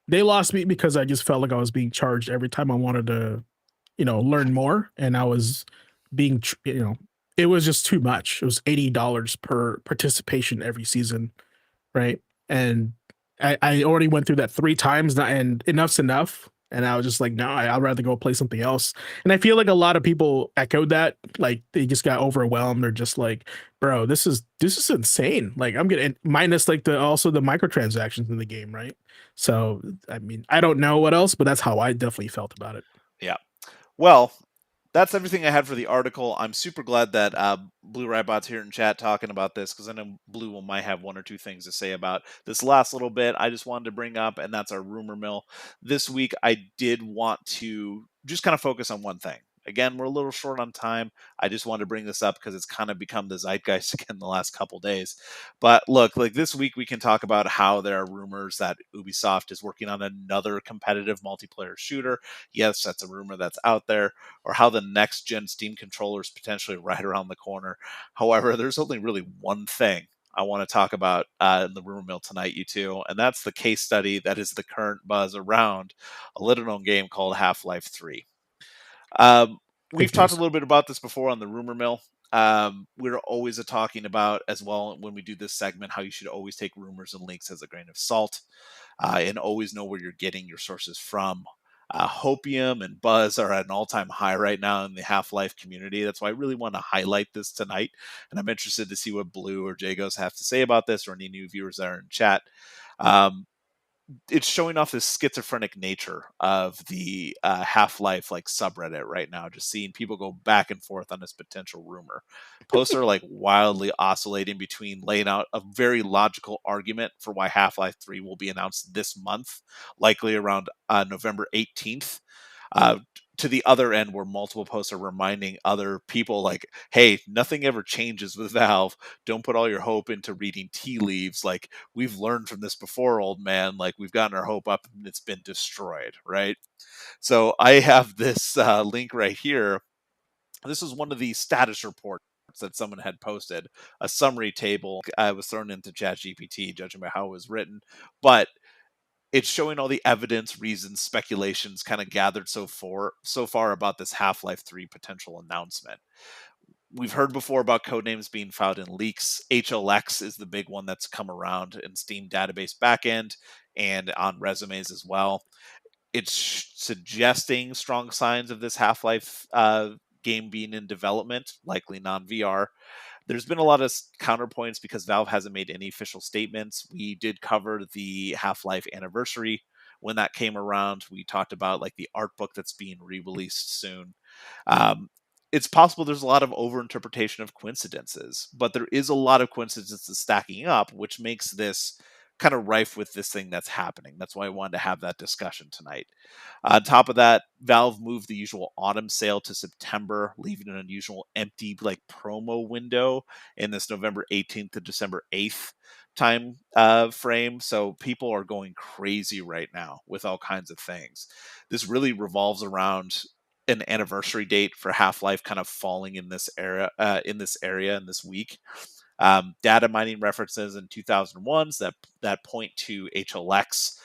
they lost me because I just felt like I was being charged every time I wanted to, learn more, and I was being, it was just too much. It was $80 per participation every season, right? And I already went through that 3 times, and enough's enough. And I was just like, no, I'd rather go play something else. And I feel like a lot of people echoed that. Like they just got overwhelmed. They're just like, bro, this is insane. Like I'm getting minus like the microtransactions in the game, right? So I mean, I don't know what else, but that's how I definitely felt about it. Yeah. Well, that's everything I had for the article. I'm super glad that Blue Rybot's here in chat talking about this, because I know Blue might have one or two things to say about this last little bit I just wanted to bring up, and that's our rumor mill. This week, I did want to just kind of focus on one thing. Again, we're a little short on time. I just wanted to bring this up because it's kind of become the zeitgeist again the last couple days. But look, like this week, we can talk about how there are rumors that Ubisoft is working on another competitive multiplayer shooter. Yes, that's a rumor that's out there. Or how the next gen Steam controller is potentially right around the corner. However, there's only really one thing I want to talk about in the rumor mill tonight, you two, and that's the case study that is the current buzz around a little known game called Half-Life 3. We've talked a little bit about this before on the rumor mill. We're always talking about as well when we do this segment how you should always take rumors and leaks as a grain of salt, and always know where you're getting your sources from. Hopium and Buzz are at an all-time high right now in the Half-Life community. That's why I really want to highlight this tonight, and I'm interested to see what Blue or Jagos have to say about this, or any new viewers that are in chat. It's showing off this schizophrenic nature of the Half-Life like subreddit right now. Just seeing people go back and forth on this potential rumor. Posts are like wildly oscillating between laying out a very logical argument for why Half-Life 3 will be announced this month, likely around November 18th. To the other end, where multiple posts are reminding other people like, hey, nothing ever changes with Valve. Don't put all your hope into reading tea leaves. Like, we've learned from this before, old man. Like, we've gotten our hope up and it's been destroyed, right? So I have this link right here. This is one of the status reports that someone had posted, a summary table. I was thrown into ChatGPT, judging by how it was written, but it's showing all the evidence, reasons, speculations kind of gathered so far about this Half-Life 3 potential announcement. We've heard before about codenames being found in leaks. HLX is the big one that's come around in Steam database backend and on resumes as well. It's suggesting strong signs of this Half-Life game being in development, likely non-VR. There's been a lot of counterpoints because Valve hasn't made any official statements. We did cover the Half-Life anniversary when that came around. We talked about like the art book that's being re-released soon. It's possible there's a lot of overinterpretation of coincidences, but there is a lot of coincidences stacking up, which makes this kind of rife with this thing that's happening. That's why I wanted to have that discussion tonight. On top of that, Valve moved the usual autumn sale to September, leaving an unusual empty like promo window in this November 18th to December 8th time frame. So people are going crazy right now with all kinds of things. This really revolves around an anniversary date for Half-Life kind of falling in this area in this week. Data mining references in 2001s that point to HLX,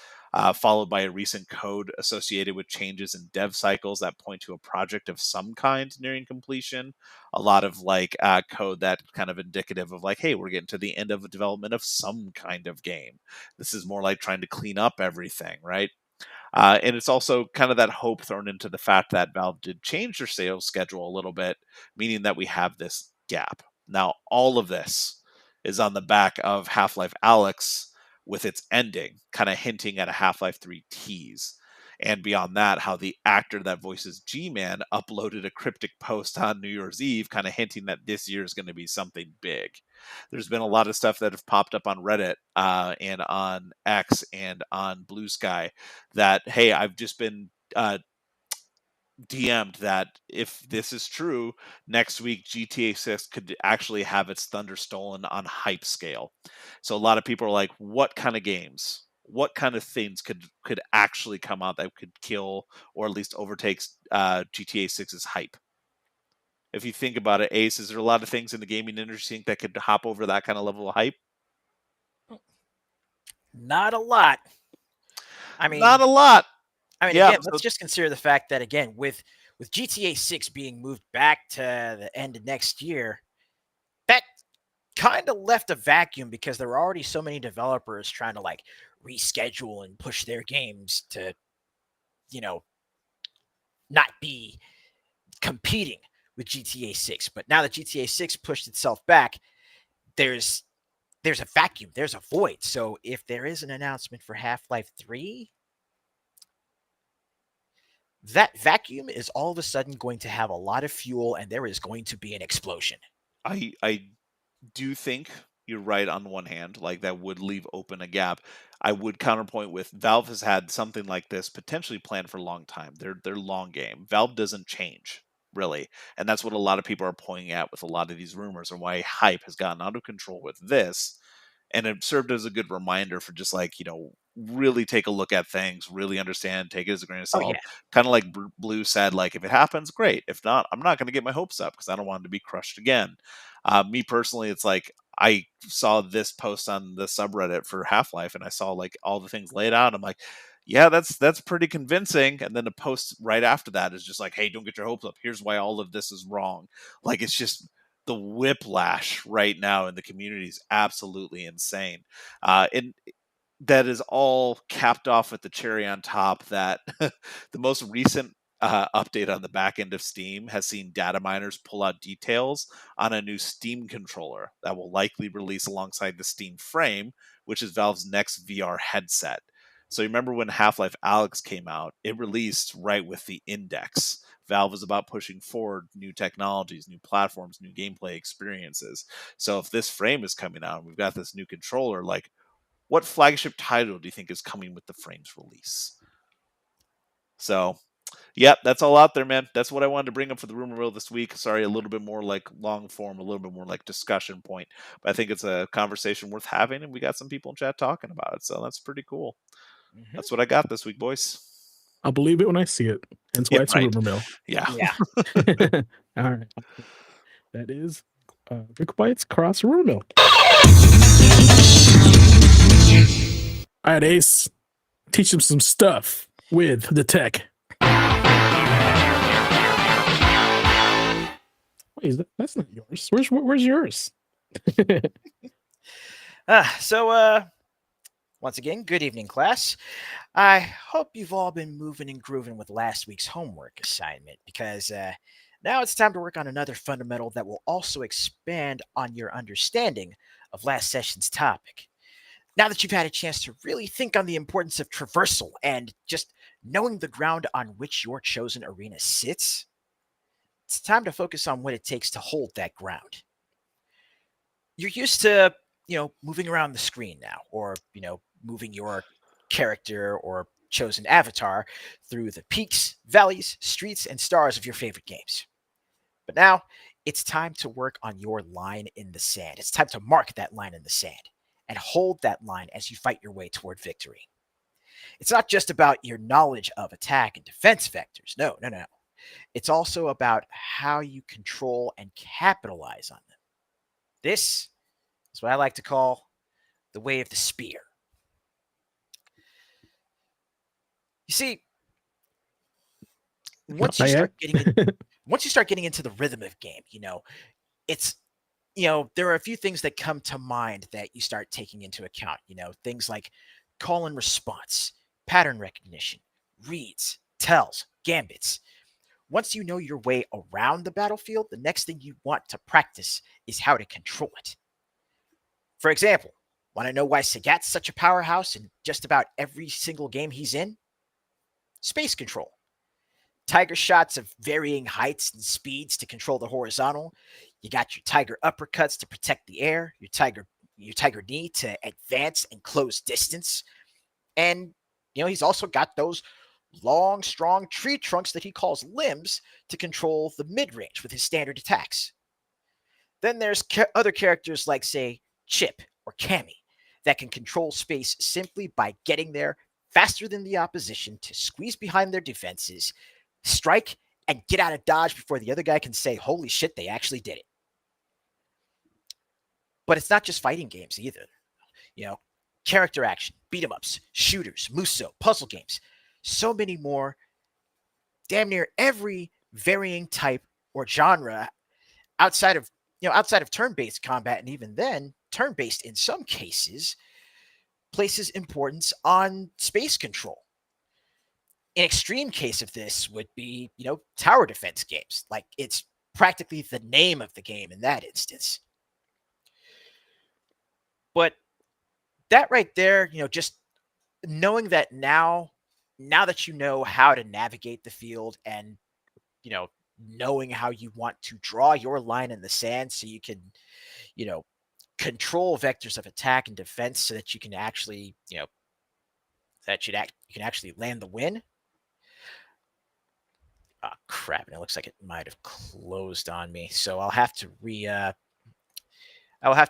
followed by a recent code associated with changes in dev cycles that point to a project of some kind nearing completion. A lot of like code that kind of indicative of like, hey, we're getting to the end of a development of some kind of game. This is more like trying to clean up everything, right? And it's also kind of that hope thrown into the fact that Valve did change their sales schedule a little bit, meaning that we have this gap. Now, all of this is on the back of Half-Life Alyx with its ending, kind of hinting at a Half-Life 3 tease. And beyond that, how the actor that voices G-Man uploaded a cryptic post on New Year's Eve, kind of hinting that this year is going to be something big. There's been a lot of stuff that have popped up on Reddit and on X and on Blue Sky that, hey, I've just been DM'd that if this is true, next week GTA 6 could actually have its thunder stolen on hype scale. So a lot of people are like, what kind of games? What kind of things could actually come out that could kill or at least overtake GTA 6's hype? If you think about it, Ace, is there a lot of things in the gaming industry that could hop over that kind of level of hype? Not a lot. I mean, Not a lot. Yeah, again, let's just consider the fact that, again, with GTA 6 being moved back to the end of next year, that kind of left a vacuum because there were already so many developers trying to like reschedule and push their games to, not be competing with GTA 6. But now that GTA 6 pushed itself back, there's a vacuum, there's a void. So if there is an announcement for Half-Life 3, that vacuum is all of a sudden going to have a lot of fuel and there is going to be an explosion. I do think you're right on one hand, like that would leave open a gap. I would counterpoint with Valve has had something like this potentially planned for a long time. They're long game. Valve doesn't change really, and that's what a lot of people are pointing at with a lot of these rumors and why hype has gotten out of control with this. And it served as a good reminder for just like really take a look at things, really understand, take it as a grain of Oh, salt. yeah. Kind of like Blue said, like if it happens, great. If not, I'm not going to get my hopes up because I don't want it to be crushed again. Me personally, it's like I saw this post on the subreddit for Half-Life, and I saw like all the things laid out. I'm like, yeah, that's pretty convincing. And then the post right after that is just like, hey, don't get your hopes up. Here's why all of this is wrong. Like it's just the whiplash right now in the community is absolutely insane. And that is all capped off with the cherry on top that the most recent update on the back end of Steam has seen data miners pull out details on a new Steam controller that will likely release alongside the Steam Frame, which is Valve's next VR headset. So you remember when Half-Life Alyx came out, it released right with the Index. Valve is about pushing forward new technologies, new platforms, new gameplay experiences. So if this frame is coming out and we've got this new controller, like what flagship title do you think is coming with the frame's release? So, yeah, that's all out there, man. That's what I wanted to bring up for the rumor mill this week. Sorry, a little bit more like long form, a little bit more like discussion point. But I think it's a conversation worth having, and we got some people in chat talking about it. So that's pretty cool. Mm-hmm. That's what I got this week, boys. I'll believe it when I see it. That's why it's right. a rumor mill. Yeah. All right. That is Rick Bites Cross Rumor Mill. All right, Ace. Teach them some stuff with the tech. Wait, that's not yours. Where's yours? Once again, good evening, class. I hope you've all been moving and grooving with last week's homework assignment because now it's time to work on another fundamental that will also expand on your understanding of last session's topic. Now that you've had a chance to really think on the importance of traversal and just knowing the ground on which your chosen arena sits, it's time to focus on what it takes to hold that ground. You're used to, moving around the screen now, or, moving your character or chosen avatar through the peaks, valleys, streets, and stars of your favorite games. But now it's time to work on your line in the sand. It's time to mark that line in the sand and hold that line as you fight your way toward victory. It's not just about your knowledge of attack and defense vectors. No. It's also about how you control and capitalize on them. This is what I like to call the way of the spear. You see, once you start getting into the rhythm of game, it's there are a few things that come to mind that you start taking into account. Things like call and response, pattern recognition, reads, tells, gambits. Once you know your way around the battlefield, the next thing you want to practice is how to control it. For example, want to know why Sagat's such a powerhouse in just about every single game he's in? Space control. Tiger shots of varying heights and speeds to control the horizontal. You got your tiger uppercuts to protect the air, your tiger knee to advance and close distance. And, he's also got those long, strong tree trunks that he calls limbs to control the mid-range with his standard attacks. Then there's other characters like, say, Chip or Cammy that can control space simply by getting there faster than the opposition to squeeze behind their defenses, strike, and get out of dodge before the other guy can say, holy shit, they actually did it. But it's not just fighting games either. Character action, beat 'em ups, shooters, Muso, puzzle games, so many more. Damn near every varying type or genre outside of turn-based combat, and even then, turn-based in some cases, places importance on space control. An extreme case of this would be, tower defense games. Like, it's practically the name of the game in that instance. But that right there, just knowing that now that you know how to navigate the field and, knowing how you want to draw your line in the sand so you can, control vectors of attack and defense so that you can actually, you can actually land the win. Oh, crap. And it looks like it might have closed on me. So I'll have to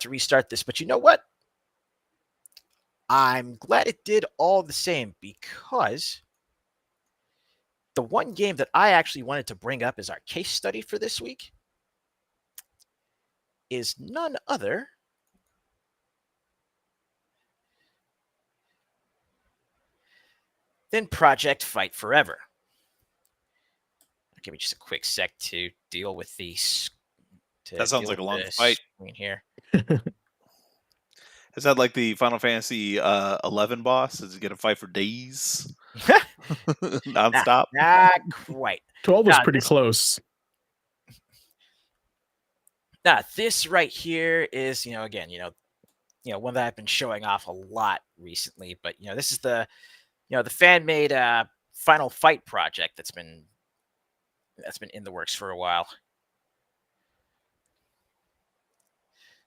restart this. But you know what? I'm glad it did all the same, because the one game that I actually wanted to bring up as our case study for this week is none other than Project Fight Forever. Give me just a quick sec to deal with these. That sounds like a long fight here. Is that like the Final Fantasy 11 boss? Is he gonna fight for days, nonstop? Not quite. 12 was pretty close. This right here is, again, one that I've been showing off a lot recently. But this is the fan-made Final Fight project that's been in the works for a while.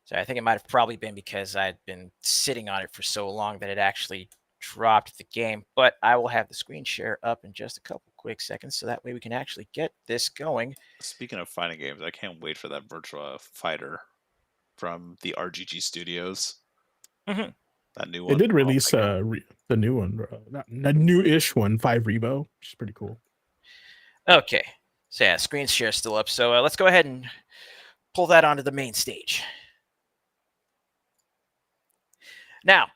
So I think it might have probably been because I'd been sitting on it for so long that it actually dropped the game. But I will have the screen share up in just a couple quick seconds, so that way we can actually get this going. Speaking of fighting games, I can't wait for that Virtua Fighter from the RGG Studios. Mm-hmm. That new one. They did release the new one, a new-ish one, 5 Rebo, which is pretty cool. Okay. So yeah, screen share still up. So let's go ahead and pull that onto the main stage. Now,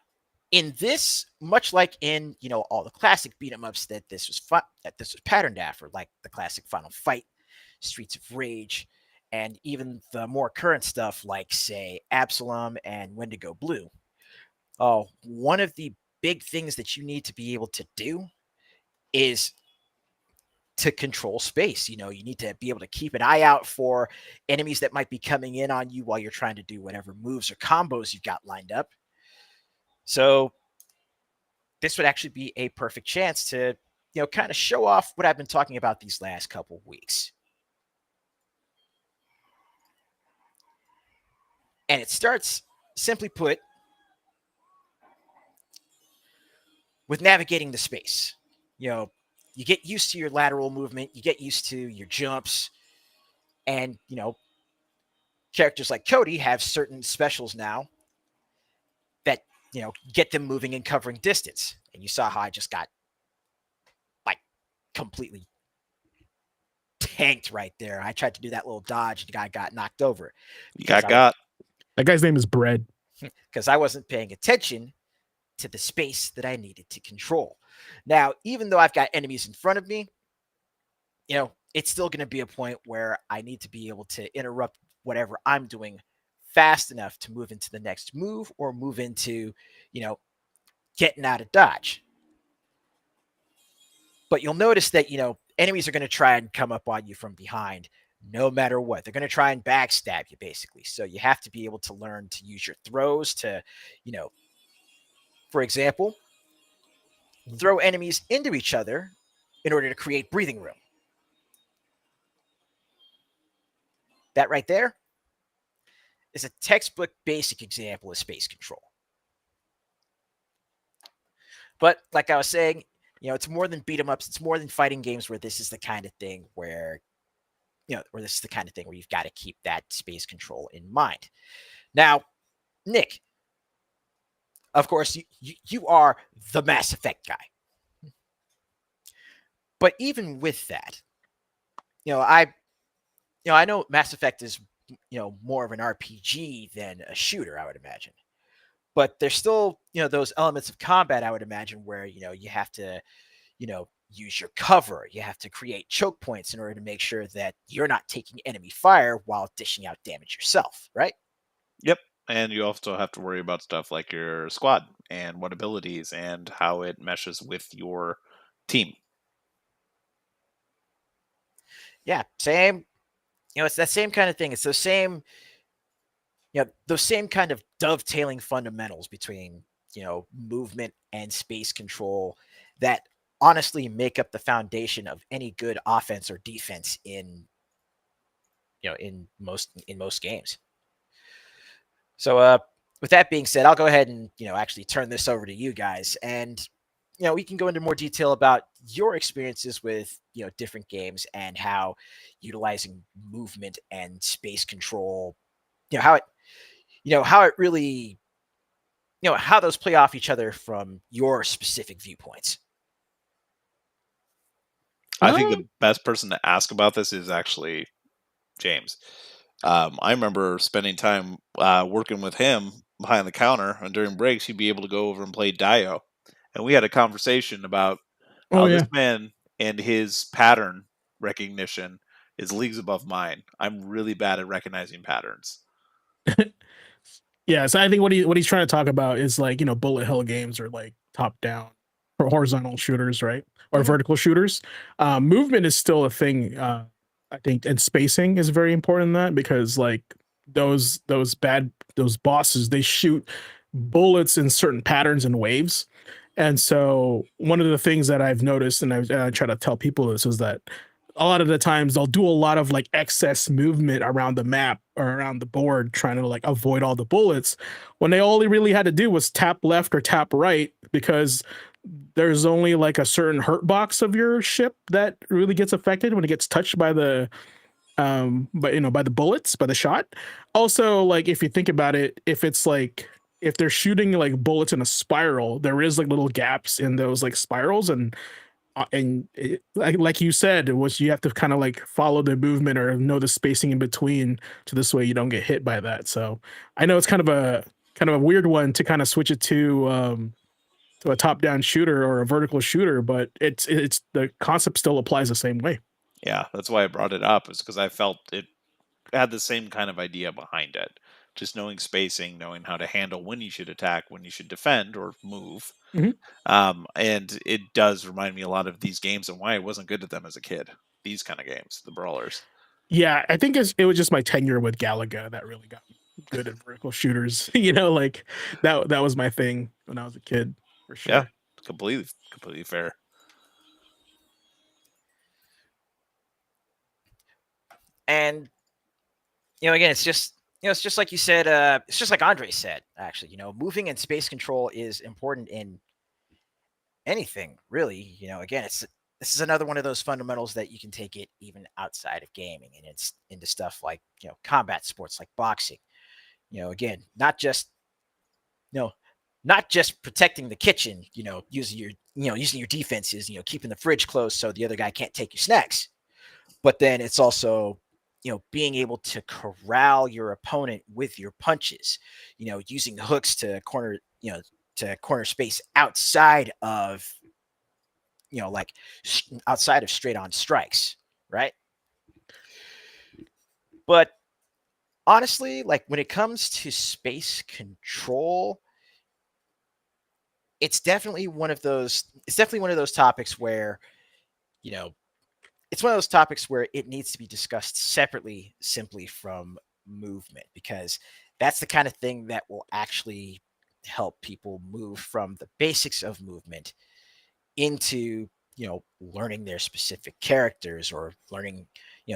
in this, much like in all the classic beat 'em ups that this was patterned after, like the classic Final Fight, Streets of Rage, and even the more current stuff like, say, Absalom and Wendigo Blue. One of the big things that you need to be able to do is to control space. You need to be able to keep an eye out for enemies that might be coming in on you while you're trying to do whatever moves or combos you've got lined up. So this would actually be a perfect chance to, kind of show off what I've been talking about these last couple of weeks. And it starts, simply put, with navigating the space. You get used to your lateral movement, you get used to your jumps, and, characters like Cody have certain specials now that, get them moving and covering distance. And you saw how I just got, completely tanked right there. I tried to do that little dodge, and the guy got knocked over. Got. That guy's name is Bread. Because I wasn't paying attention to the space that I needed to control. Now, even though I've got enemies in front of me, it's still going to be a point where I need to be able to interrupt whatever I'm doing fast enough to move into the next move or move into, getting out of dodge. But you'll notice that, enemies are going to try and come up on you from behind no matter what. They're going to try and backstab you, basically. So you have to be able to learn to use your throws to, for example, throw enemies into each other in order to create breathing room. That right there is a textbook basic example of space control. But like I was saying, It's more than beat 'em ups. It's more than fighting games where this is the kind of thing where, where this is the kind of thing where you've got to keep that space control in mind. Now, Nick, of course, you are the Mass Effect guy. But even with that, I know Mass Effect is, more of an RPG than a shooter, I would imagine. But there's still, those elements of combat, I would imagine, where, you have to, use your cover. You have to create choke points in order to make sure that you're not taking enemy fire while dishing out damage yourself, right? Yep. And you also have to worry about stuff like your squad and what abilities and how it meshes with your team. Yeah, same. It's that same kind of thing. It's those same kind of dovetailing fundamentals between, movement and space control that honestly make up the foundation of any good offense or defense in most games. So, with that being said, I'll go ahead and actually turn this over to you guys, and we can go into more detail about your experiences with different games and how utilizing movement and space control, how it really, how those play off each other from your specific viewpoints. I think the best person to ask about this is actually James. I remember spending time working with him behind the counter, and during breaks, he'd be able to go over and play Dio. And we had a conversation about how this man and his pattern recognition is leagues above mine. I'm really bad at recognizing patterns. Yeah, so I think what he's trying to talk about is like, bullet hell games or like top down or horizontal shooters, right? Or vertical shooters. Movement is still a thing, I think, and spacing is very important in that, because like those bosses, they shoot bullets in certain patterns and waves. And so one of the things that I've noticed, and I try to tell people this, is that a lot of the times they'll do a lot of like excess movement around the map or around the board, trying to like avoid all the bullets, when they all they really had to do was tap left or tap right, because there's only like a certain hurt box of your ship that really gets affected when it gets touched by the by the bullets, by the shot. Also, like if you think about it, if they're shooting like bullets in a spiral, there is like little gaps in those like spirals, and like you said, it was, you have to kind of like follow the movement or know the spacing in between, to this way you don't get hit by that. So I know it's kind of a weird one to kind of switch it to a top-down shooter or a vertical shooter, but it's the concept still applies the same way. Yeah, that's why I brought it up, is because I felt it had the same kind of idea behind it. Just knowing spacing, knowing how to handle when you should attack, when you should defend or move. And it does remind me a lot of these games and why I wasn't good at them as a kid. These kind of games, the brawlers. Yeah, I think it was just my tenure with Galaga that really got me good at vertical shooters. Like that was my thing when I was a kid, for sure. Yeah, completely fair. And again, it's just like you said. It's just like Andre said. Actually, moving and space control is important in anything, really. Again, this is another one of those fundamentals that you can take it even outside of gaming, and it's into stuff like combat sports like boxing. Again, not just protecting the kitchen. Using your defenses. Keeping the fridge closed so the other guy can't take your snacks. But then it's also being able to corral your opponent with your punches, using the hooks to corner space outside of, outside of straight on strikes, right? But honestly, like when it comes to space control, it's definitely one of those topics where, it's one of those topics where it needs to be discussed separately, simply from movement, because that's the kind of thing that will actually help people move from the basics of movement into, learning their specific characters, or learning,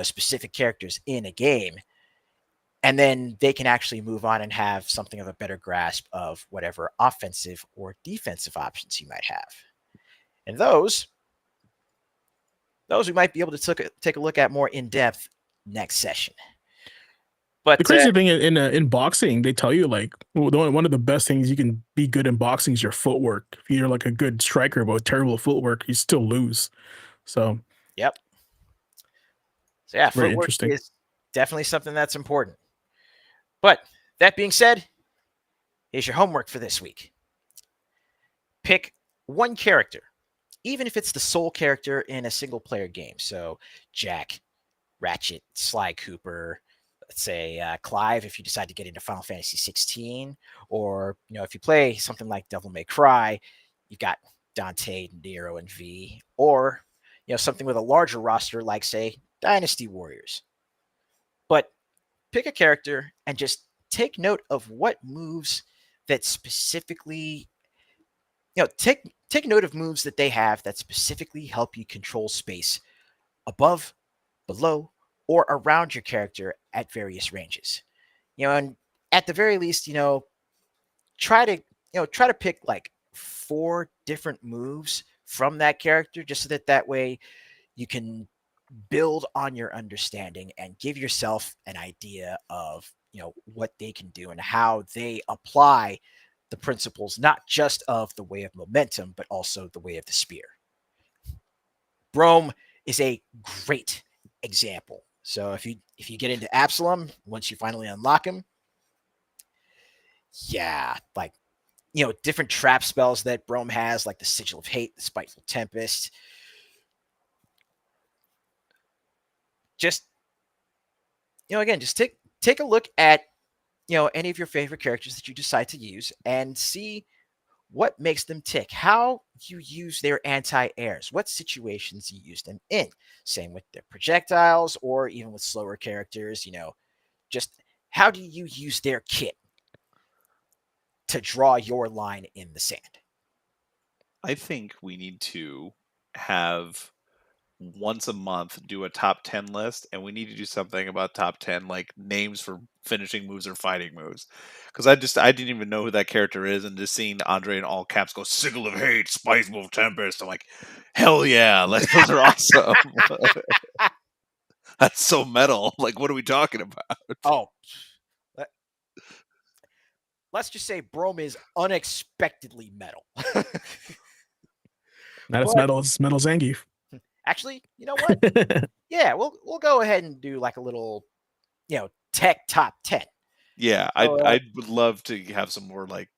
specific characters in a game. And then they can actually move on and have something of a better grasp of whatever offensive or defensive options you might have. And those we might be able to take a look at more in depth next session. But the crazy thing in boxing, they tell you like one of the best things you can be good in boxing is your footwork. If you're like a good striker but with terrible footwork, you still lose. So yep. So yeah, very footwork interesting. is definitely something that's important. But that being said, here's your homework for this week. Pick one character, even if it's the sole character in a single player game. So Jack, Ratchet, Sly Cooper, let's say Clive, if you decide to get into Final Fantasy 16, or if you play something like Devil May Cry, you've got Dante, Nero, and V, or something with a larger roster like say Dynasty Warriors. But pick a character and just take note of what moves that specifically, take note of moves that they have that specifically help you control space above, below, or around your character at various ranges. And at the very least, try to pick like 4 different moves from that character, just so that way you can build on your understanding and give yourself an idea of what they can do and how they apply the principles, not just of the way of momentum, but also the way of the spear. Braum is a great example. So if you get into Absalom, once you finally unlock him, like different trap spells that Braum has, like the Sigil of Hate, the Spiteful Tempest. Just again, just take a look at any of your favorite characters that you decide to use and see what makes them tick, how you use their anti-airs, what situations you use them in. Same with their projectiles, or even with slower characters, just how do you use their kit to draw your line in the sand? I think we need to have once a month do a top 10 list, and we need to do something about top 10 like names for finishing moves or fighting moves, because I didn't even know who that character is, and just seeing Andre in all caps go Sigil of Hate, Spiteful Tempest, I'm like, hell yeah, like those are awesome. That's so metal. Like, what are we talking about? Oh, let's just say Braum is unexpectedly metal. Not as metal as Metal Zangief. Actually, you know what? Yeah, we'll go ahead and do like a little, tech top 10. Yeah, I would love to have some more like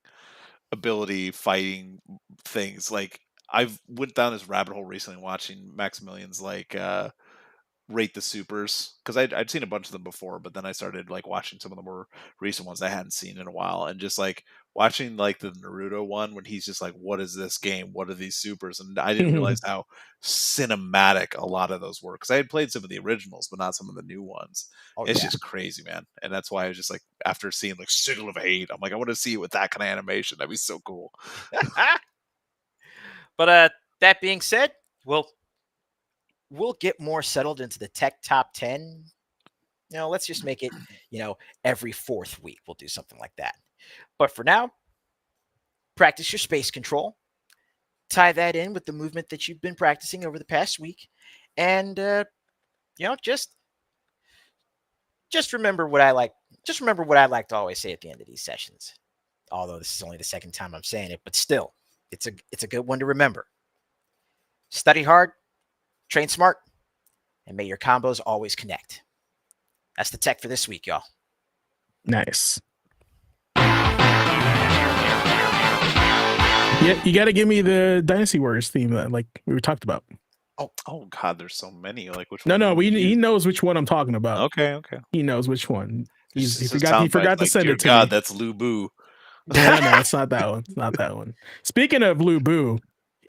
ability fighting things. Like, I've went down this rabbit hole recently watching Maximilian's like rate the supers, because I'd seen a bunch of them before, but then I started like watching some of the more recent ones I hadn't seen in a while, and just like watching like the Naruto one when he's just like, what is this game, what are these supers, and I didn't realize how cinematic a lot of those were, because I had played some of the originals but not some of the new ones. It's just crazy, man. And that's why I was just like, after seeing like Sigil of Hate, I'm like, I want to see it with that kind of animation. That'd be so cool. But that being said, we'll get more settled into the tech top 10. Let's just make it, every 4th week we'll do something like that. But for now, practice your space control. Tie that in with the movement that you've been practicing over the past week. And, just remember what I like. Just remember what I like to always say at the end of these sessions. Although this is only the second time I'm saying it, but still, it's a good one to remember. Study hard, train smart, and may your combos always connect. That's the tech for this week, y'all. Nice. Yeah, you got to give me the Dynasty Warriors theme that like we talked about. Oh God, there's so many. Like, which one? No, he knows which one I'm talking about. Okay. He knows which one. He Sounds forgot to like, send dear it to God, me. that's Lu Bu. No, it's not that one. It's not that one. Speaking of Lu Bu,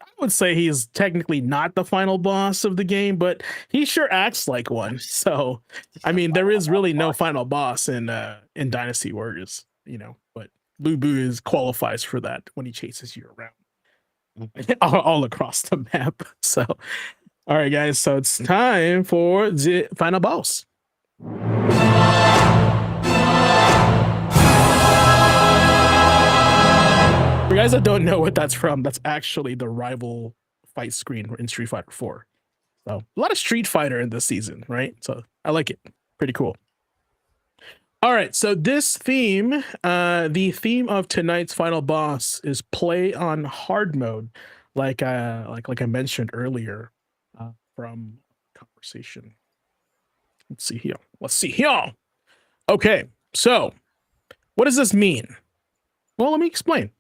I would say he's technically not the final boss of the game, but he sure acts like one. So, I mean, there is really no final boss in Dynasty Warriors, but Lu Bu qualifies for that when he chases you around all across the map. So, all right, guys. So it's time for the final boss. For guys that don't know what that's from, that's actually the rival fight screen in Street Fighter 4. So a lot of Street Fighter in this season, right? So I like it. Pretty cool. All right, so this theme, the theme of tonight's final boss is play on hard mode, like I mentioned earlier from conversation. Let's see here. Okay, so what does this mean? Well, let me explain.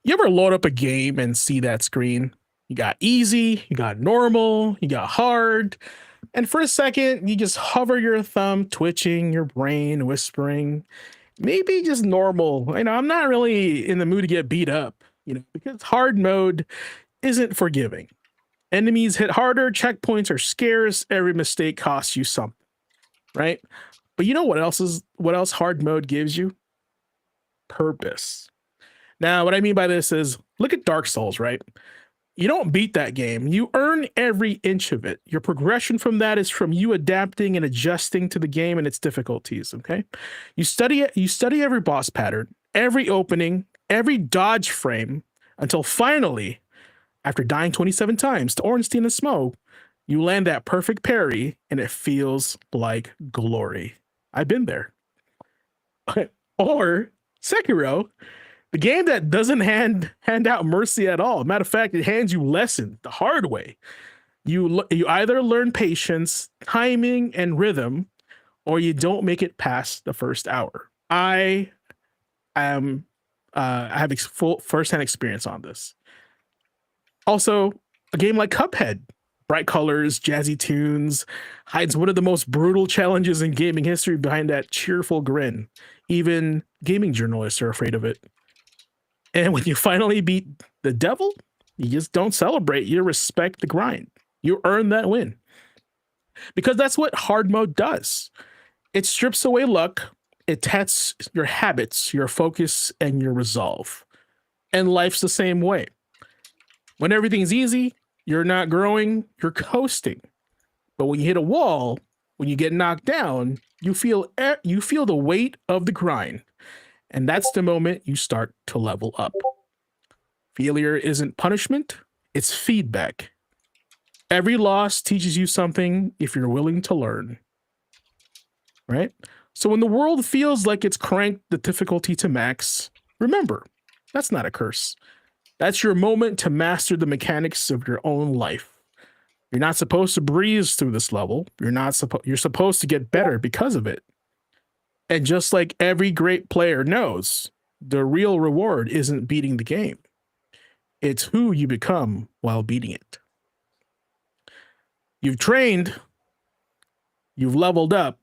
You ever load up a game and see that screen? You got easy, you got normal, you got hard. And for a second, you just hover your thumb, twitching, your brain whispering, maybe just normal. I'm not really in the mood to get beat up, because hard mode isn't forgiving. Enemies hit harder, checkpoints are scarce, every mistake costs you something, right? But you know what else hard mode gives you? Purpose. Now, what I mean by this is, look at Dark Souls, right? You don't beat that game. You earn every inch of it. Your progression from that is from you adapting and adjusting to the game and its difficulties, okay? You study it, you study every boss pattern, every opening, every dodge frame, until finally, after dying 27 times to Ornstein and Smough, you land that perfect parry and it feels like glory. I've been there. Or Sekiro, the game that doesn't hand out mercy at all. Matter of fact, it hands you lesson the hard way. You either learn patience, timing, and rhythm, or you don't make it past the first hour. I have full firsthand experience on this. Also, a game like Cuphead, bright colors, jazzy tunes, hides one of the most brutal challenges in gaming history behind that cheerful grin. Even gaming journalists are afraid of it. And when you finally beat the devil, you just don't celebrate. You respect the grind. You earn that win. Because that's what hard mode does. It strips away luck. It tests your habits, your focus, and your resolve. And life's the same way. When everything's easy, you're not growing, you're coasting. But when you hit a wall, when you get knocked down, you feel the weight of the grind. And that's the moment you start to level up. Failure isn't punishment, it's feedback. Every loss teaches you something if you're willing to learn. Right? So when the world feels like it's cranked the difficulty to max, remember, that's not a curse. That's your moment to master the mechanics of your own life. You're not supposed to breeze through this level. You're supposed to get better because of it. And just like every great player knows, the real reward isn't beating the game. It's who you become while beating it. You've trained, you've leveled up,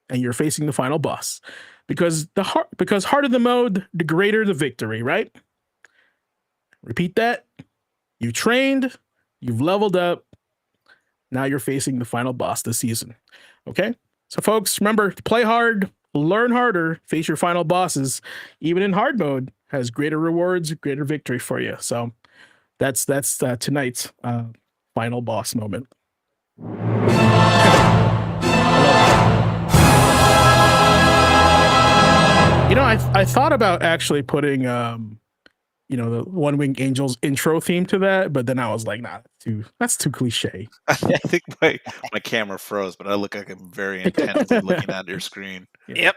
and you're facing the final boss. Because harder the mode, the greater the victory, right? Repeat that. You trained, you've leveled up, now you're facing the final boss this season. Okay? So folks, remember to play hard, learn harder, face your final bosses. Even in hard mode, has greater rewards, greater victory for you. So that's tonight's final boss moment. I thought about actually putting the One Winged Angels intro theme to that, but then I was like, nah, that's too cliche. I think my camera froze, but I look like I'm very intently looking at your screen. Yep.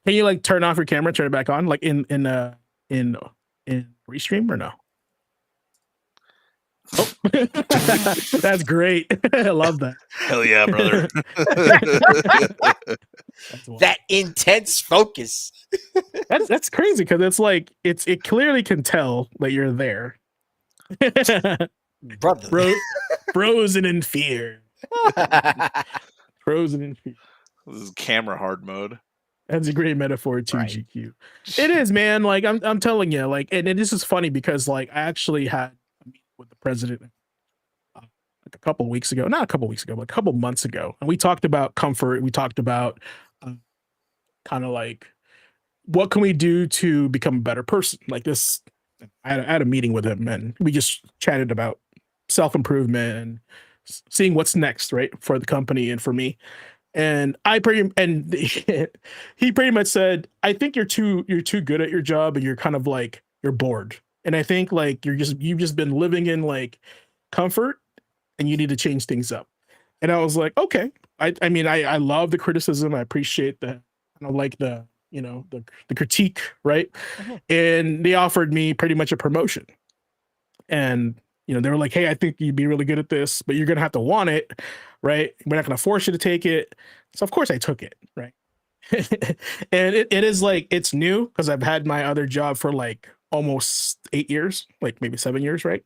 Can you turn off your camera, turn it back on, like in Restream or no? Oh, that's great. I love that. Hell yeah, brother. That intense focus. That's crazy because it's like it clearly can tell that you're there. Brother. Frozen in fear. Frozen in fear. This is camera hard mode. That's a great metaphor too, Right. GQ. It is, man. Like I'm telling you, and this is funny because I actually had a meeting with the president a couple weeks ago, not a couple weeks ago, but a couple months ago, and we talked about comfort. We talked about kind of like what can we do to become a better person. Like this, I had a meeting with him, and we just chatted about self-improvement and seeing what's next, right, for the company and for me. And he pretty much said, I think you're too good at your job and you're kind of like, you're bored. And I think like you've just been living in like comfort and you need to change things up. And I was like, okay. I mean, I love the criticism. I appreciate the, I don't like the, you know, the critique, right? Mhm. And they offered me pretty much a promotion. And, you know, they were like, hey, I think you'd be really good at this, but you're going to have to want it, right? We're not going to force you to take it. So, of course, I took it, right? And it is like, it's new because I've had my other job for like almost 8 years, like maybe 7 years, right?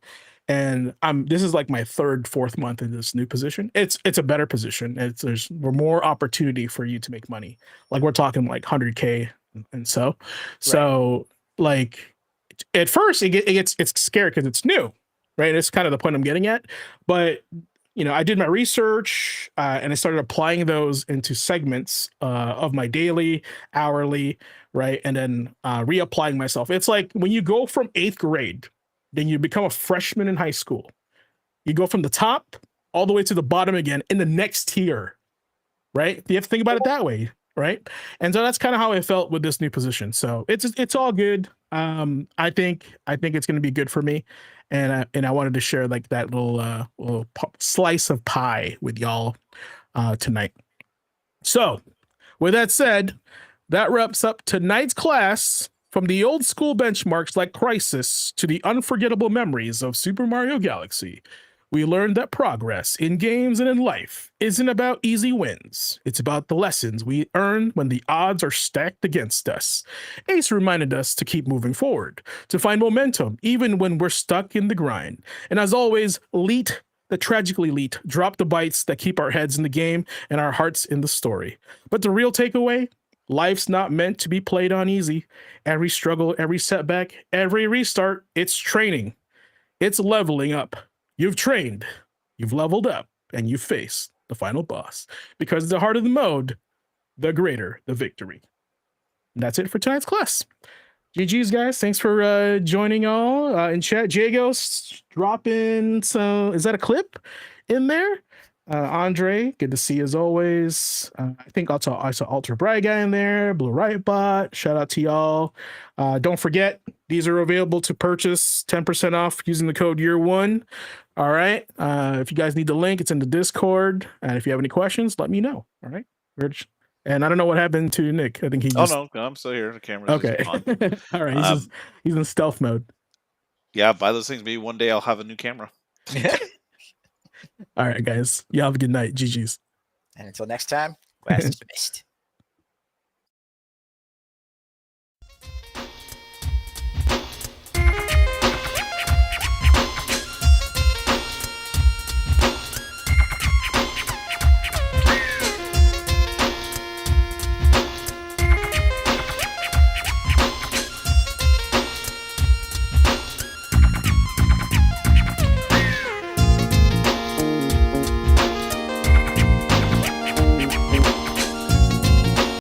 And this is like my third, fourth month in this new position. It's a better position. There's more opportunity for you to make money. Like we're talking like 100K and so like at first it's scary because it's new, right? It's kind of the point I'm getting at. But you know, I did my research and I started applying those into segments of my daily, hourly, right, and then reapplying myself. It's like when you go from 8th grade, then you become a freshman in high school. You go from the top all the way to the bottom again in the next tier, right? You have to think about it that way, right? And so that's kind of how I felt with this new position. So it's all good. I think it's going to be good for me, and I wanted to share like that little slice of pie with y'all tonight. So, with that said, that wraps up tonight's class. From the old school benchmarks like Crisis to the unforgettable memories of Super Mario Galaxy, we learned that progress in games and in life isn't about easy wins. It's about the lessons we earn when the odds are stacked against us. Ace reminded us to keep moving forward, to find momentum even when we're stuck in the grind. And as always, Leet, the tragically Leet, drop the bites that keep our heads in the game and our hearts in the story. But the real takeaway? Life's not meant to be played on easy. Every struggle, every setback, every restart, it's training. It's leveling up. You've trained, you've leveled up, and you face the final boss. Because the harder the mode, the greater the victory. And that's it for tonight's class. GG's, guys. Thanks for joining all in chat. Jagos, drop in some, is that a clip in there? Andre, good to see you as always. I think I saw Ultra Bright Guy in there. Blue Right Bot, shout out to y'all. Don't forget, these are available to purchase 10% off using the code year1. All right. If you guys need the link, it's in the Discord. And if you have any questions, let me know. All right. And I don't know what happened to Nick. I think he just. Oh no, I'm still here. The camera's okay. on. All right. He's in stealth mode. Yeah, buy those things. Maybe one day I'll have a new camera. All right, guys. You have a good night. GG's. And until next time, class is dismissed.